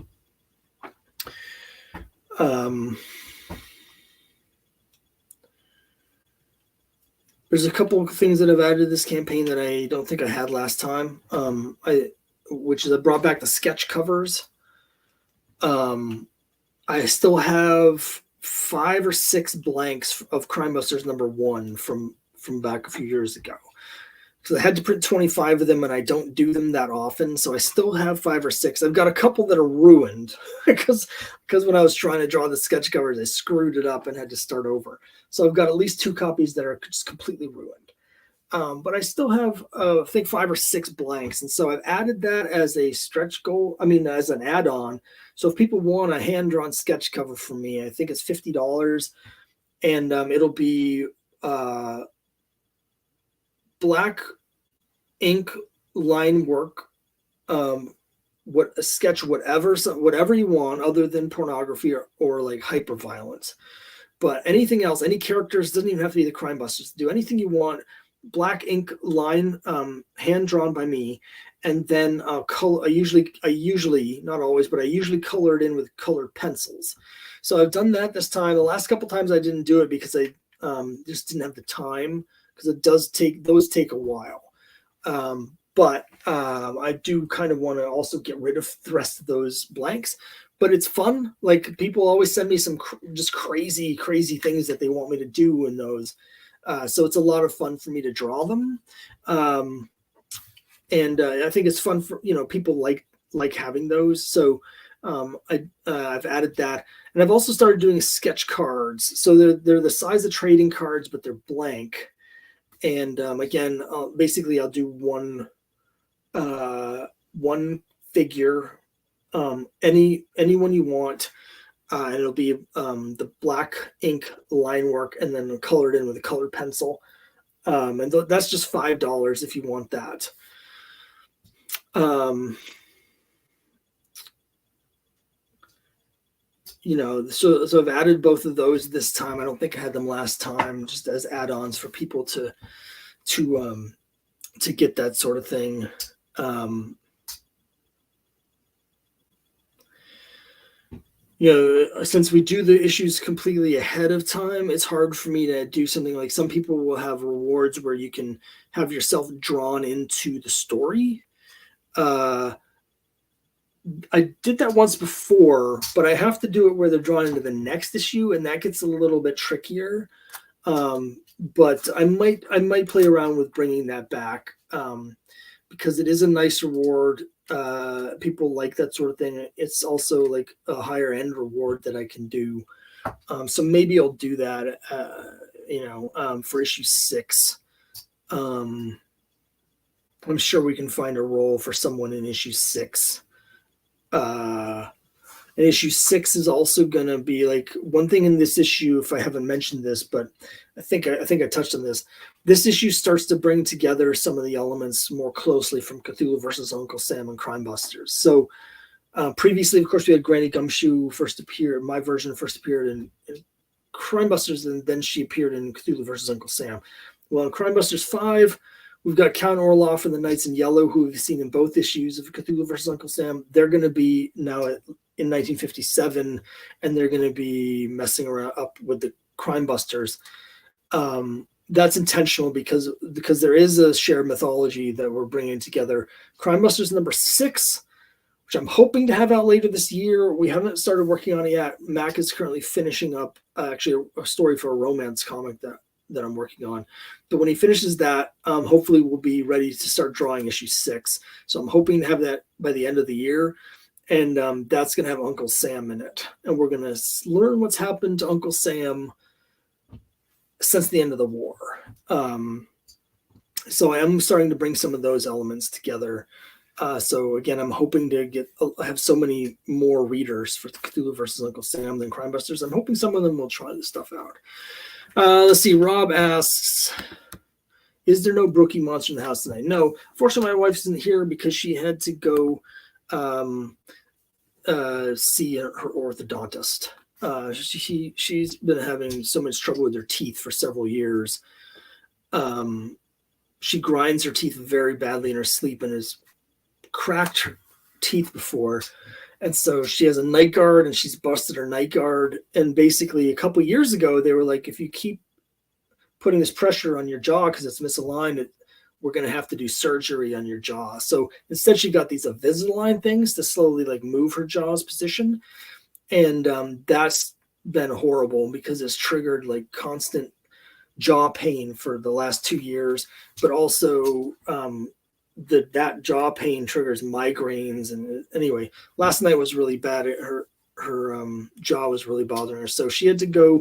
There's a couple of things that I've added to this campaign that I don't think I had last time. Which is I brought back the sketch covers. I still have 5 or 6 blanks of Crimebusters #1 from back a few years ago. So I had to print 25 of them, and I don't do them that often. So I still have 5 or 6. I've got a couple that are ruined because when I was trying to draw the sketch covers, I screwed it up and had to start over. So I've got at least 2 copies that are just completely ruined. But I still have, I think, 5 or 6 blanks. And so I've added that as a stretch goal. I mean, as an add-on. So if people want a hand-drawn sketch cover from me, I think it's $50. And it'll be black ink line work, sketch whatever you want other than pornography or like hyper violence. But anything else, any characters, doesn't even have to be the Crimebusters. Do anything you want. Black ink line, hand drawn by me, and then color. I usually not always, but I usually color it in with colored pencils. So I've done that this time. The last couple times I didn't do it because I just didn't have the time, because those take a while. But I do kind of want to also get rid of the rest of those blanks. But it's fun. Like, people always send me some just crazy things that they want me to do in those. So it's a lot of fun for me to draw them. And I think it's fun for, people like having those. So I've added that. And I've also started doing sketch cards. So they're the size of trading cards, but they're blank. And again, basically I'll do one figure, anyone you want. And it'll be the black ink line work and then colored in with a colored pencil. And that's just $5 if you want that. So I've added both of those this time. I don't think I had them last time, just as add-ons for people to get that sort of thing. Since we do the issues completely ahead of time, it's hard for me to do something like, some people will have rewards where you can have yourself drawn into the story. I did that once before, but I have to do it where they're drawn into the next issue, and that gets a little bit trickier. But I might play around with bringing that back, because it is a nice reward. People like that sort of thing. It's also like a higher end reward that I can do. So maybe I'll do that, for issue 6. I'm sure we can find a role for someone in issue 6. And issue 6 is also going to be like, one thing in this issue, if I haven't mentioned this, but I think I touched on this. This issue starts to bring together some of the elements more closely from Cthulhu versus Uncle Sam and Crimebusters. So previously, of course, we had Granny Gumshoe first appear. My version first appeared in Crimebusters, and then she appeared in Cthulhu versus Uncle Sam. Well, in Crimebusters 5, we've got Count Orloff and the Knights in Yellow, who we've seen in both issues of Cthulhu versus Uncle Sam. They're going to be now in 1957, and they're going to be messing around up with the Crimebusters. That's intentional because there is a shared mythology that we're bringing together. Crimebusters #6, which I'm hoping to have out later this year. We haven't started working on it yet. Mac is currently finishing up actually a story for a romance comic that I'm working on. But when he finishes that, hopefully we'll be ready to start drawing issue 6. So I'm hoping to have that by the end of the year. And that's going to have Uncle Sam in it. And we're going to learn what's happened to Uncle Sam since the end of the war. So I am starting to bring some of those elements together. So again, I'm hoping to have so many more readers for Cthulhu versus Uncle Sam than Crimebusters. I'm hoping some of them will try this stuff out. Let's see. Rob asks, is there no Brookie monster in the house tonight? No. Fortunately, my wife isn't here because she had to go see her orthodontist. She's been having so much trouble with her teeth for several years. She grinds her teeth very badly in her sleep and has cracked her teeth before. And so she has a night guard and she's busted her night guard. And basically a couple years ago, they were like, if you keep putting this pressure on your jaw because it's misaligned, we're going to have to do surgery on your jaw. So instead she got these Invisalign things to slowly like move her jaw's position. And that's been horrible because it's triggered like constant jaw pain for the last 2 years, but also that jaw pain triggers migraines. And anyway, last night was really bad. Her jaw was really bothering her. So she had to go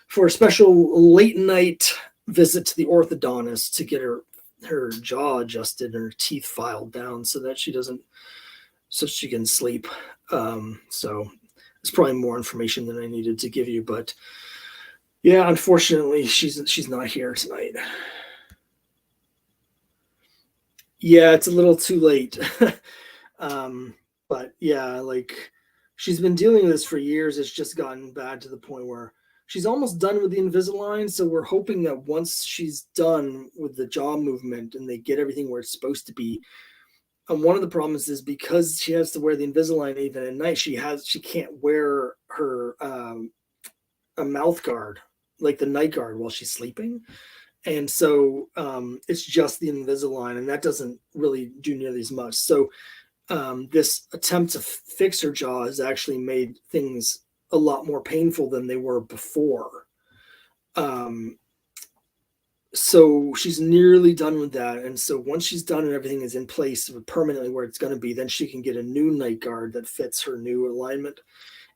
for a special late night visit to the orthodontist to get her jaw adjusted and her teeth filed down so that she can sleep. So it's probably more information than I needed to give you, but yeah, unfortunately she's not here tonight. Yeah, it's a little too late. But yeah, like she's been dealing with this for years. It's just gotten bad to the point where she's almost done with the Invisalign. So we're hoping that once she's done with the jaw movement and they get everything where it's supposed to be. And one of the problems is because she has to wear the Invisalign even at night, she can't wear her a mouth guard, like the night guard, while she's sleeping. And so it's just the Invisalign, and that doesn't really do nearly as much. So this attempt to fix her jaw has actually made things a lot more painful than they were before. So she's nearly done with that. And so once she's done and everything is in place permanently where it's going to be, then she can get a new night guard that fits her new alignment.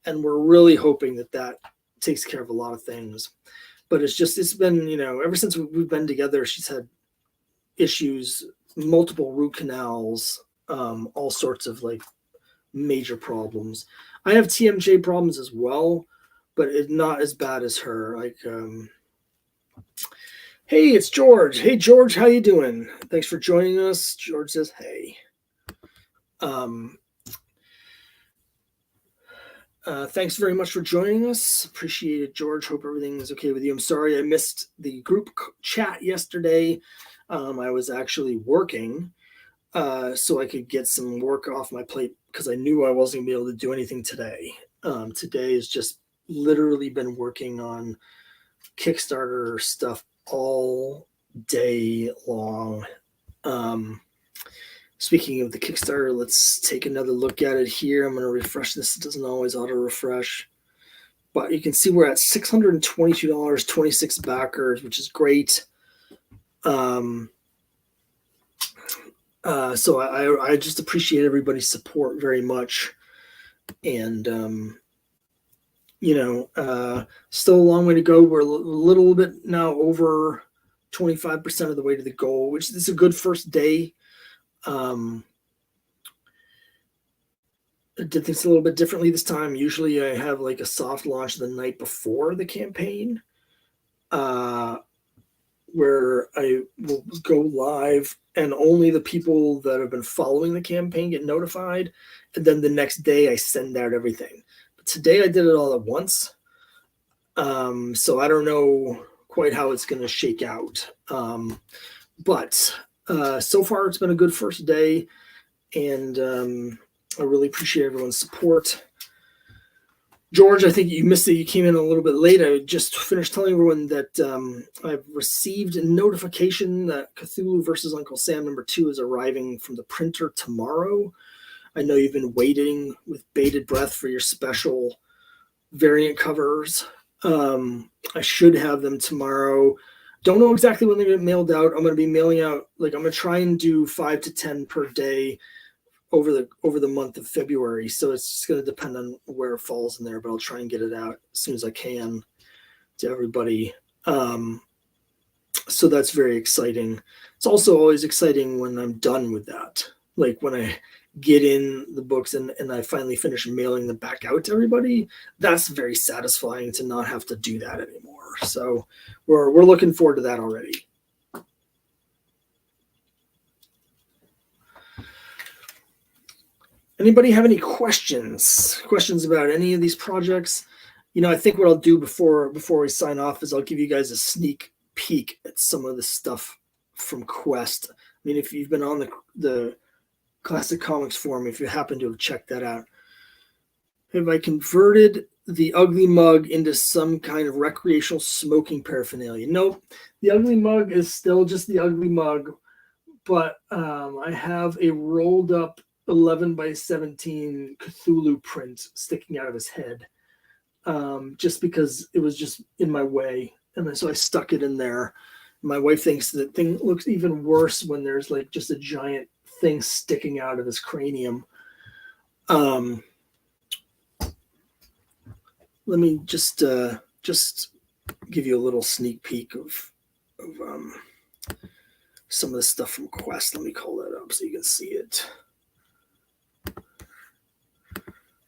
And we're really hoping that takes care of a lot of things. But it's been, ever since we've been together, she's had issues, multiple root canals, all sorts of like major problems. I have TMJ problems as well, but it's not as bad as her. Like, hey, it's George. Hey, George, how you doing? Thanks for joining us. George says, hey. Thanks very much for joining us. Appreciate it, George. Hope everything is okay with you. I'm sorry I missed the group chat yesterday. I was actually working so I could get some work off my plate because I knew I wasn't going to be able to do anything today. Today has just literally been working on Kickstarter stuff all day long. Speaking of the Kickstarter, let's take another look at it here. I'm going to refresh this. It doesn't always auto-refresh. But you can see we're at $622, 26 backers, which is great. So I just appreciate everybody's support very much. And, still a long way to go. We're a little bit now over 25% of the way to the goal, which is a good first day. I did things a little bit differently this time. Usually I have like a soft launch the night before the campaign, where I will go live and only the people that have been following the campaign get notified. And then the next day I send out everything. But today I did it all at once. So I don't know quite how it's going to shake out. But so far it's been a good first day, and I really appreciate everyone's support. George, I think you missed it. You came in a little bit late. I just finished telling everyone that I've received a notification that Cthulhu versus Uncle Sam #2 is arriving from the printer tomorrow. I know you've been waiting with bated breath for your special variant covers. I should have them tomorrow. Don't know exactly when they get mailed out. I'm going to be mailing out, I'm going to try and do 5 to 10 per day over the month of February. So it's just going to depend on where it falls in there, but I'll try and get it out as soon as I can to everybody. So that's very exciting. It's also always exciting when I'm done with that. like when I get in the books and I finally finish mailing them back out to everybody, that's very satisfying to not have to do that anymore. So we're looking forward to that already. Anybody have any questions about any of these projects? I think what I'll do before we sign off is I'll give you guys a sneak peek at some of the stuff from Quest. I mean, if you've been on the Classic Comics forum, if you happen to have checked that out, have I converted the ugly mug into some kind of recreational smoking paraphernalia? Nope. The ugly mug is still just the ugly mug, but I have a rolled up 11 by 17 Cthulhu print sticking out of his head, just because it was just in my way. And so I stuck it in there. My wife thinks that thing looks even worse when there's like just a giant thing sticking out of his cranium. Let me just give you a little sneak peek of some of the stuff from Quest. Let me call that up so you can see it.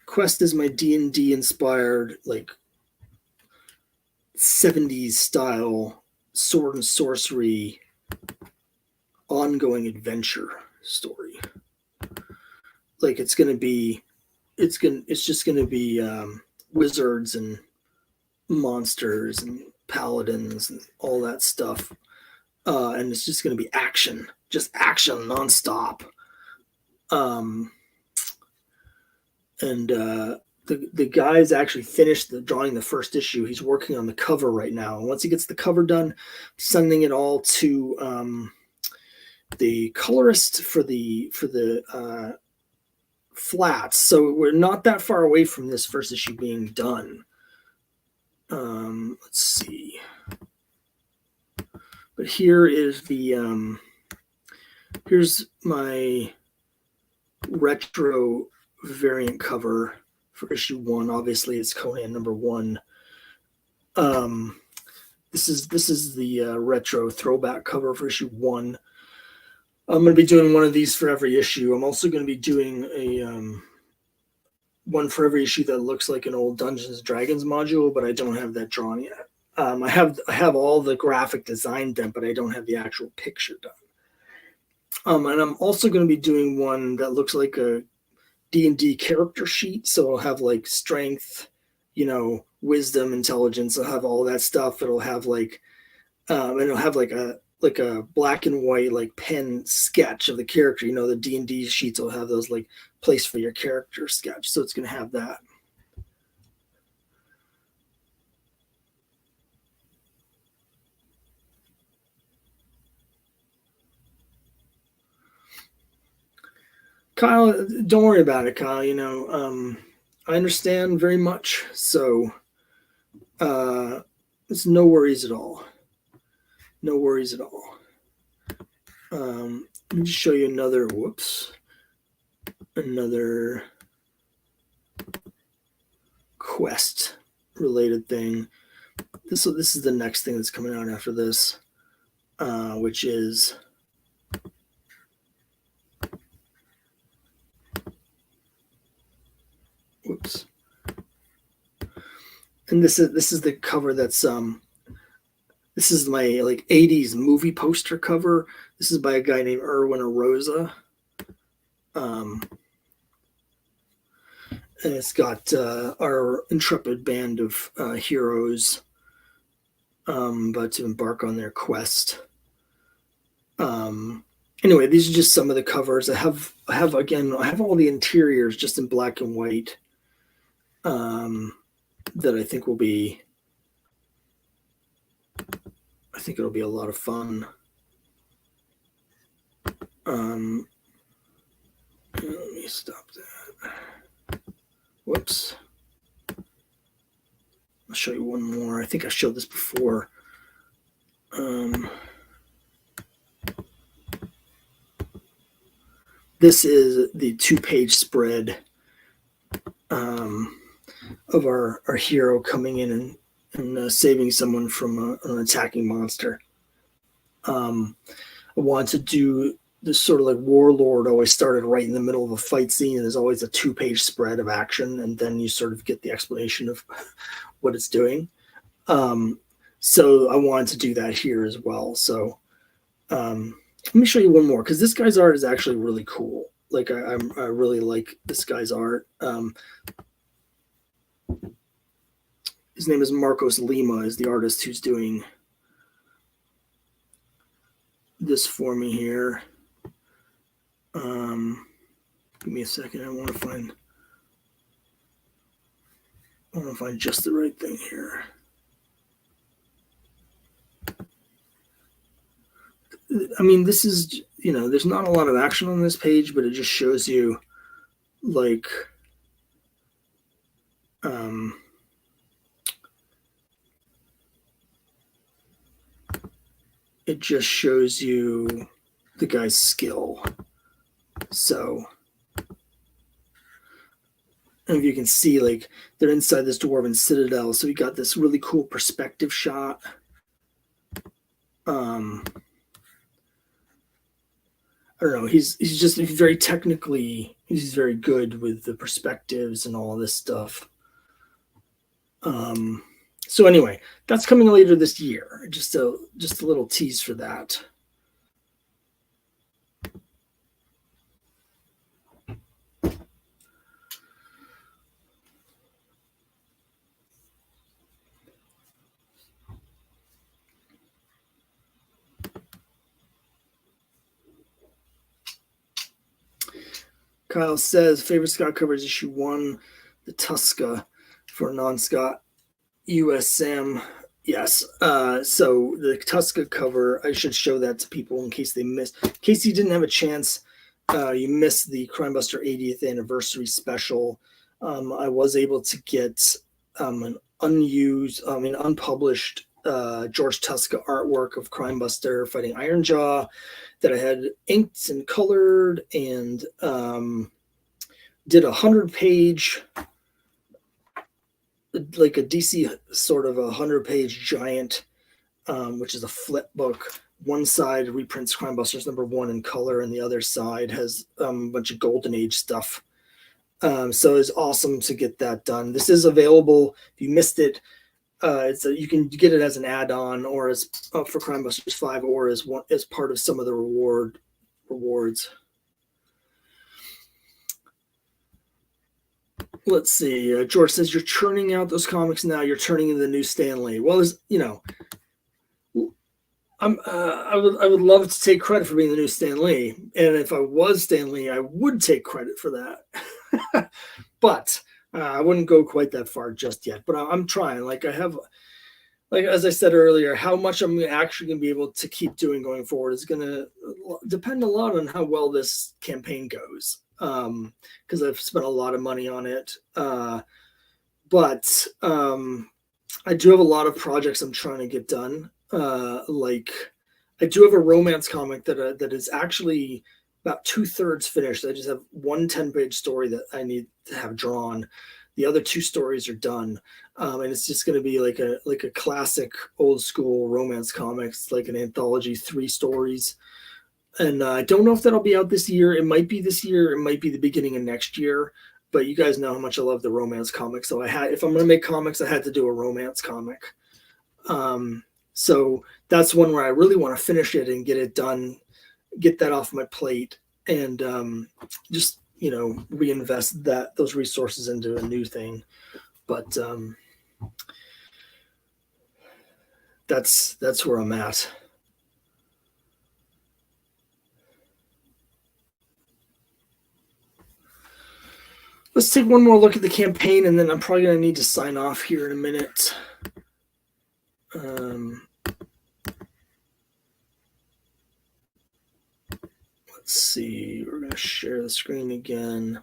Quest is my D&D inspired, like 70s style sword and sorcery ongoing adventure story. Like it's just gonna be wizards and monsters and paladins and all that stuff, and it's just gonna be action nonstop. The guy's actually finished drawing the first issue. He's working on the cover right now, and once he gets the cover done, sending it all to the colorist for the flats. So we're not that far away from this first issue being done. Let's see. But here is the here's my retro variant cover for issue 1. Obviously, it's Conan number 1. This is the retro throwback cover for issue 1. I'm going to be doing one of these for every issue. I'm also going to be doing a one for every issue that looks like an old Dungeons and Dragons module, but I don't have that drawn yet. I have all the graphic design done, but I don't have the actual picture done. And I'm also going to be doing one that looks like a D&D character sheet. So it'll have like strength, wisdom, intelligence. I'll have all that stuff. It'll have like, and it'll have like a black and white like pen sketch of the character. The D&D sheets will have those like place for your character sketch. So it's going to have that. Kyle, don't worry about it, Kyle. I understand very much. So it's no worries at all. No worries at all. Let me just show you another Quest related thing. This is the next thing that's coming out after this, which is and this is the cover that's this is my like 80s movie poster cover. This is by a guy named Erwin Arosa. And it's got our intrepid band of heroes about to embark on their quest. Anyway, these are just some of the covers. I have all the interiors just in black and white. That I think it'll be a lot of fun. Let me stop that. Whoops. I'll show you one more. I think I showed this before. This is the 2-page spread of our hero coming in and saving someone from an attacking monster. I want to do this sort of like warlord always started right in the middle of a fight scene, and there's always a 2-page spread of action, and then you sort of get the explanation of what it's doing. So I wanted to do that here as well. So let me show you one more, because this guy's art is actually really cool. Like I really like this guy's art. His name is Marcos Lima, is the artist who's doing this for me here. Give me a second. I want to find just the right thing here. I mean, this is, there's not a lot of action on this page, but it just shows you like, it just shows you the guy's skill. So, and if you can see, like, they're inside this dwarven citadel, so you got this really cool perspective shot. I don't know. He's just very technically, he's very good with the perspectives and all this stuff. So anyway, that's coming later this year. Just a little tease for that. Kyle says, favorite Scott cover is issue 1, the Tuska for non-Scott USM. Yes. So the Tuska cover, I should show that to people in case they missed. In case you didn't have a chance, you missed the Crimebuster 80th anniversary special. I was able to get an unpublished George Tuska artwork of Crimebuster fighting Ironjaw that I had inked and colored, and did a 100-page, like a DC sort of 100-page giant, which is a flip book. One side reprints Crimebusters #1 in color, and the other side has a bunch of Golden Age stuff. So it's awesome to get that done. This is available. If you missed it, you can get it as an add-on, or as for Crimebusters 5, or as part of some of the rewards. Let's see. George says, you're churning out those comics now. You're turning into the new Stan Lee. Well, I would love to take credit for being the new Stan Lee, and if I was Stan Lee, I would take credit for that. But I wouldn't go quite that far just yet. But I'm trying. Like as I said earlier, how much I'm actually going to be able to keep doing going forward is going to depend a lot on how well this campaign goes. Because I've spent a lot of money on it. But I do have a lot of projects I'm trying to get done. Like I do have a romance comic that is actually about 2/3 finished. I just have one 10-page story that I need to have drawn. The other 2 stories are done. And it's just going to be like a classic old school romance comics, like an anthology, 3 stories. And I don't know if that'll be out this year. It might be this year. It might be the beginning of next year. But you guys know how much I love the romance comics. So if I'm going to make comics, I had to do a romance comic. So that's one where I really want to finish it and get it done, get that off my plate, and just reinvest those resources into a new thing. But that's where I'm at. Let's take one more look at the campaign, and then I'm probably going to need to sign off here in a minute. Let's see. We're going to share the screen again.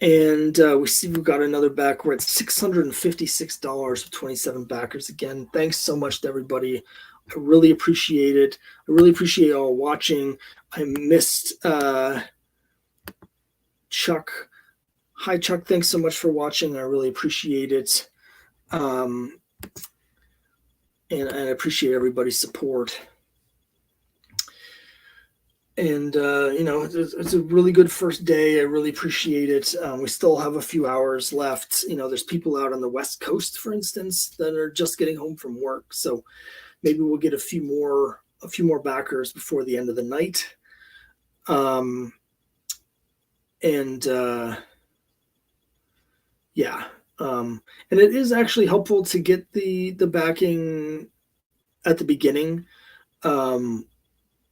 And we see we've got another back. We're at $656 with 27 backers. Again, thanks so much to everybody. I really appreciate it. I really appreciate y'all watching. I missed Chuck. Hi, Chuck. Thanks so much for watching. I really appreciate it. and I appreciate everybody's support. And, it's a really good first day. I really appreciate it. We still have a few hours left. There's people out on the West Coast, for instance, that are just getting home from work. So maybe we'll get a few more backers before the end of the night. And it is actually helpful to get the backing at the beginning.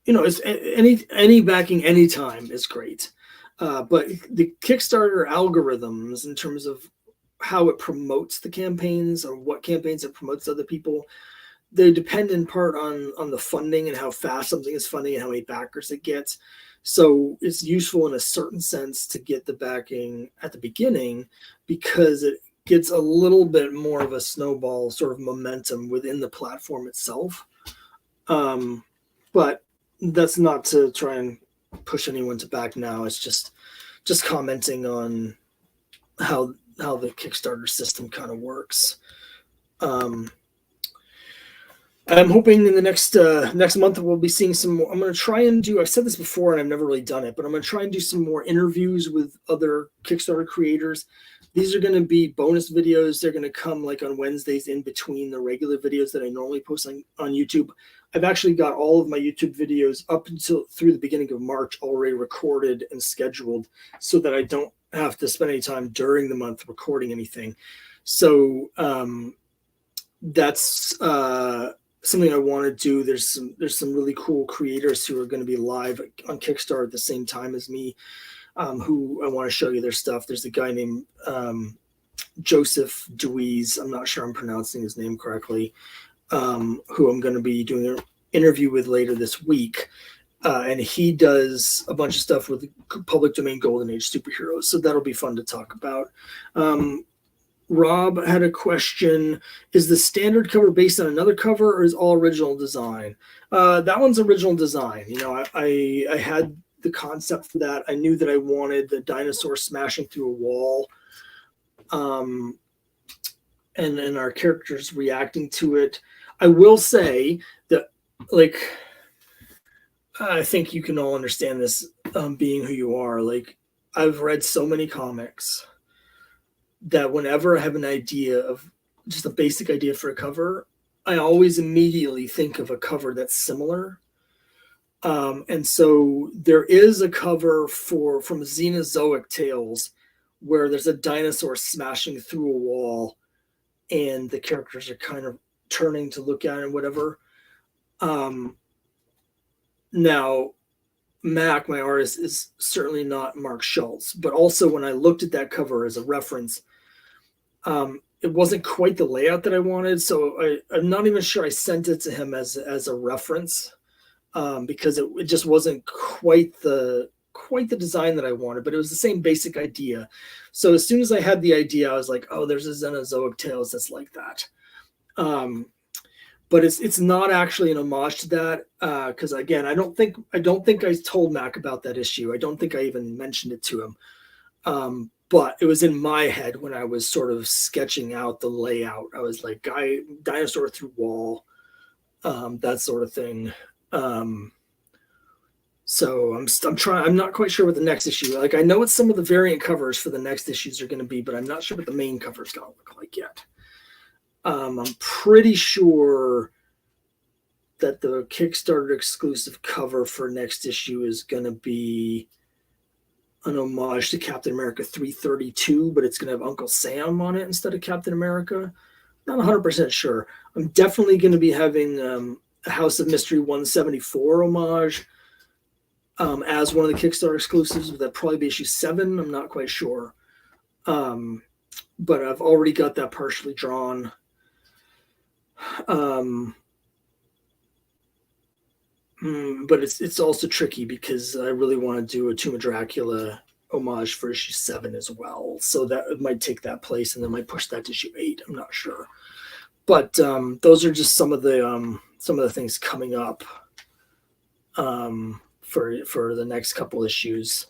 It's any backing anytime is great. But the Kickstarter algorithms, in terms of how it promotes the campaigns or what campaigns it promotes to other people, they depend in part on the funding and how fast something is funding and how many backers it gets. So it's useful in a certain sense to get the backing at the beginning, because it gets a little bit more of a snowball sort of momentum within the platform itself. But that's not to try and push anyone to back now. It's just commenting on how the Kickstarter system kind of works. I'm hoping in the next month we'll be seeing some more. I'm going to try and do, I've said this before and I've never really done it, but I'm going to try and do some more interviews with other Kickstarter creators. These are going to be bonus videos. They're going to come like on Wednesdays in between the regular videos that I normally post on YouTube. I've actually got all of my YouTube videos up until through the beginning of March already recorded and scheduled, so that I don't have to spend any time during the month recording anything. So that's something I want to do. There's some really cool creators who are going to be live on Kickstarter at the same time as me, who I want to show you their stuff. There's a guy named Joseph Deweese. I'm not sure I'm pronouncing his name correctly, who I'm going to be doing an interview with later this week. And he does a bunch of stuff with public domain Golden Age superheroes. So that'll be fun to talk about. Rob had a question. Is the standard cover based on another cover, or is all original design? That one's original design. I had the concept for that. I knew that I wanted the dinosaur smashing through a wall, and our characters reacting to it. I will say that, like, I think you can all understand this, being who you are. Like, I've read so many comics that whenever I have an idea of just a basic idea for a cover, I always immediately think of a cover that's similar. And so there is a cover from Xenozoic Tales where there's a dinosaur smashing through a wall and the characters are kind of turning to look at it and whatever. Now, Mac, my artist, is certainly not Mark Schultz, but also when I looked at that cover as a reference, it wasn't quite the layout that I wanted. So I'm not even sure I sent it to him as a reference, because it just wasn't quite the design that I wanted, but it was the same basic idea. So as soon as I had the idea, I was like, oh, there's a Xenozoic Tales that's like that. But it's not actually an homage to that, because again, I don't think I told Mac about that issue. I don't think I even mentioned it to him. But it was in my head when I was sort of sketching out the layout. I was like, dinosaur through wall, that sort of thing. So I'm not quite sure what the next issue. Like, I know what some of the variant covers for the next issues are going to be, but I'm not sure what the main cover is going to look like yet. I'm pretty sure that the Kickstarter exclusive cover for next issue is going to be an homage to Captain America 332, but it's going to have Uncle Sam on it instead of Captain America. Not 100% sure. I'm definitely going to be having a House of Mystery 174 homage as one of the Kickstarter exclusives. That'd probably be issue 7. I'm not quite sure. But I've already got that partially drawn. But it's also tricky because I really want to do a Tomb of Dracula homage for issue 7 as well. So that it might take that place and then might push that to issue 8. I'm not sure. But those are just some of the things coming up for the next couple issues.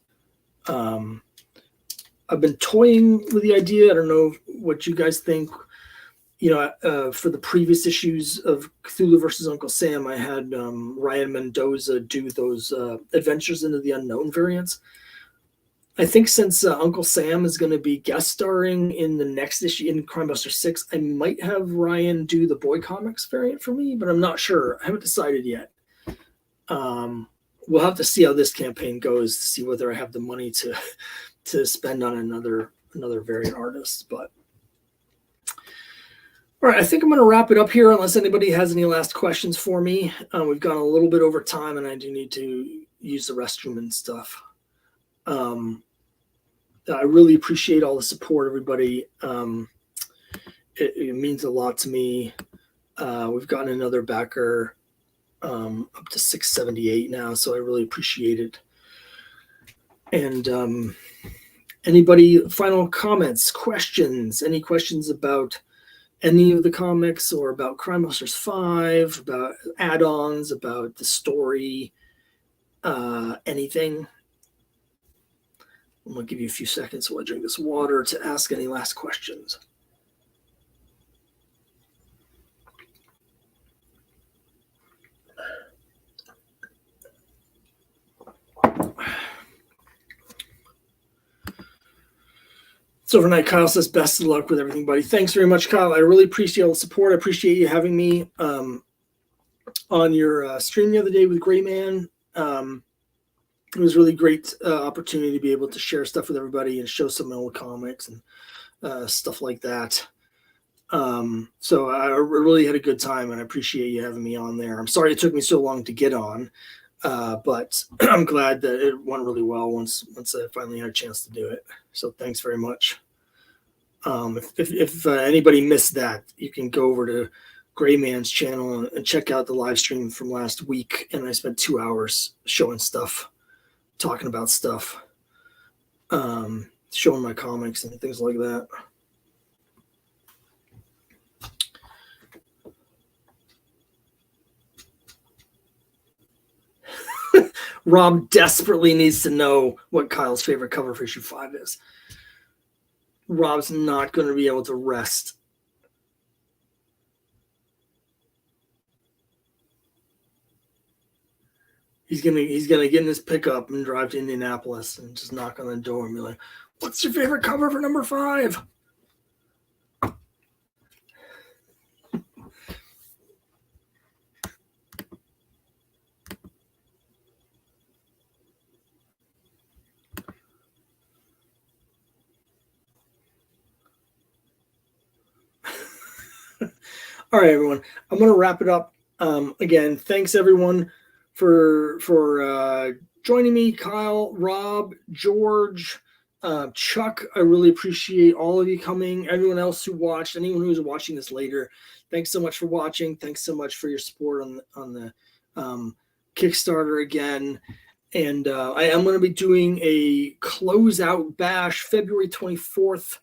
I've been toying with the idea. I don't know what you guys think. for the previous issues of Cthulhu versus Uncle Sam, I had Ryan Mendoza do those Adventures into the Unknown variants. I think since Uncle Sam is going to be guest starring in the next issue in Crimebusters 6, I might have Ryan do the Boy Comics variant for me, but I'm not sure. I haven't decided yet. We'll have to see how this campaign goes to see whether I have the money to spend on another variant artist. But all right, I think I'm going to wrap it up here unless anybody has any last questions for me. We've gone a little bit over time, and I do need to use the restroom and stuff. I really appreciate all the support, everybody. It means a lot to me. We've gotten another backer up to 678 now, so I really appreciate it. And anybody, final comments, questions, any questions about any of the comics or about Crimebusters 5, about add-ons, about the story, anything? I'm going to give you a few seconds while I drink this water to ask any last questions. So overnight, Kyle says, best of luck with everything, buddy. Thanks very much, Kyle. I really appreciate all the support. I appreciate you having me on your stream the other day with Gray Man. It was really great opportunity to be able to share stuff with everybody and show some old comics and stuff like that. So I really had a good time, and I appreciate you having me on there. I'm sorry it took me so long to get on, but I'm glad that it went really well once I finally had a chance to do it. So thanks very much. If anybody missed that, you can go over to Gray Man's channel and check out the live stream from last week. And I spent 2 hours showing stuff, talking about stuff, showing my comics and things like that. Rob desperately needs to know what Kyle's favorite cover for issue 5 is. Rob's not going to be able to rest. He's gonna get in his pickup and drive to Indianapolis and just knock on the door and be like, "What's your favorite cover for number 5?" All right, everyone. I'm going to wrap it up. Again, thanks everyone for joining me. Kyle, Rob, George, Chuck. I really appreciate all of you coming. Everyone else who watched, anyone who's watching this later, thanks so much for watching. Thanks so much for your support on the Kickstarter again. And I am going to be doing a closeout bash February 24th.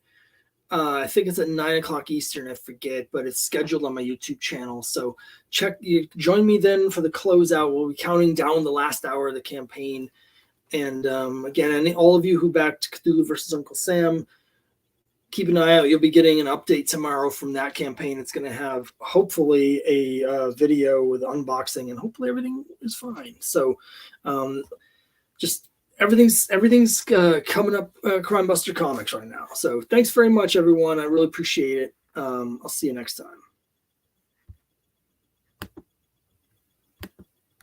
I think it's at 9 o'clock Eastern. I forget, but it's scheduled on my YouTube channel. So join me then for the closeout. We'll be counting down the last hour of the campaign. And again, all of you who backed Cthulhu versus Uncle Sam, keep an eye out. You'll be getting an update tomorrow from that campaign. It's going to have hopefully a video with unboxing, and hopefully everything is fine. So just everything's coming up Crimebuster Comics right now. So thanks very much, everyone. I really appreciate it. I'll see you next time.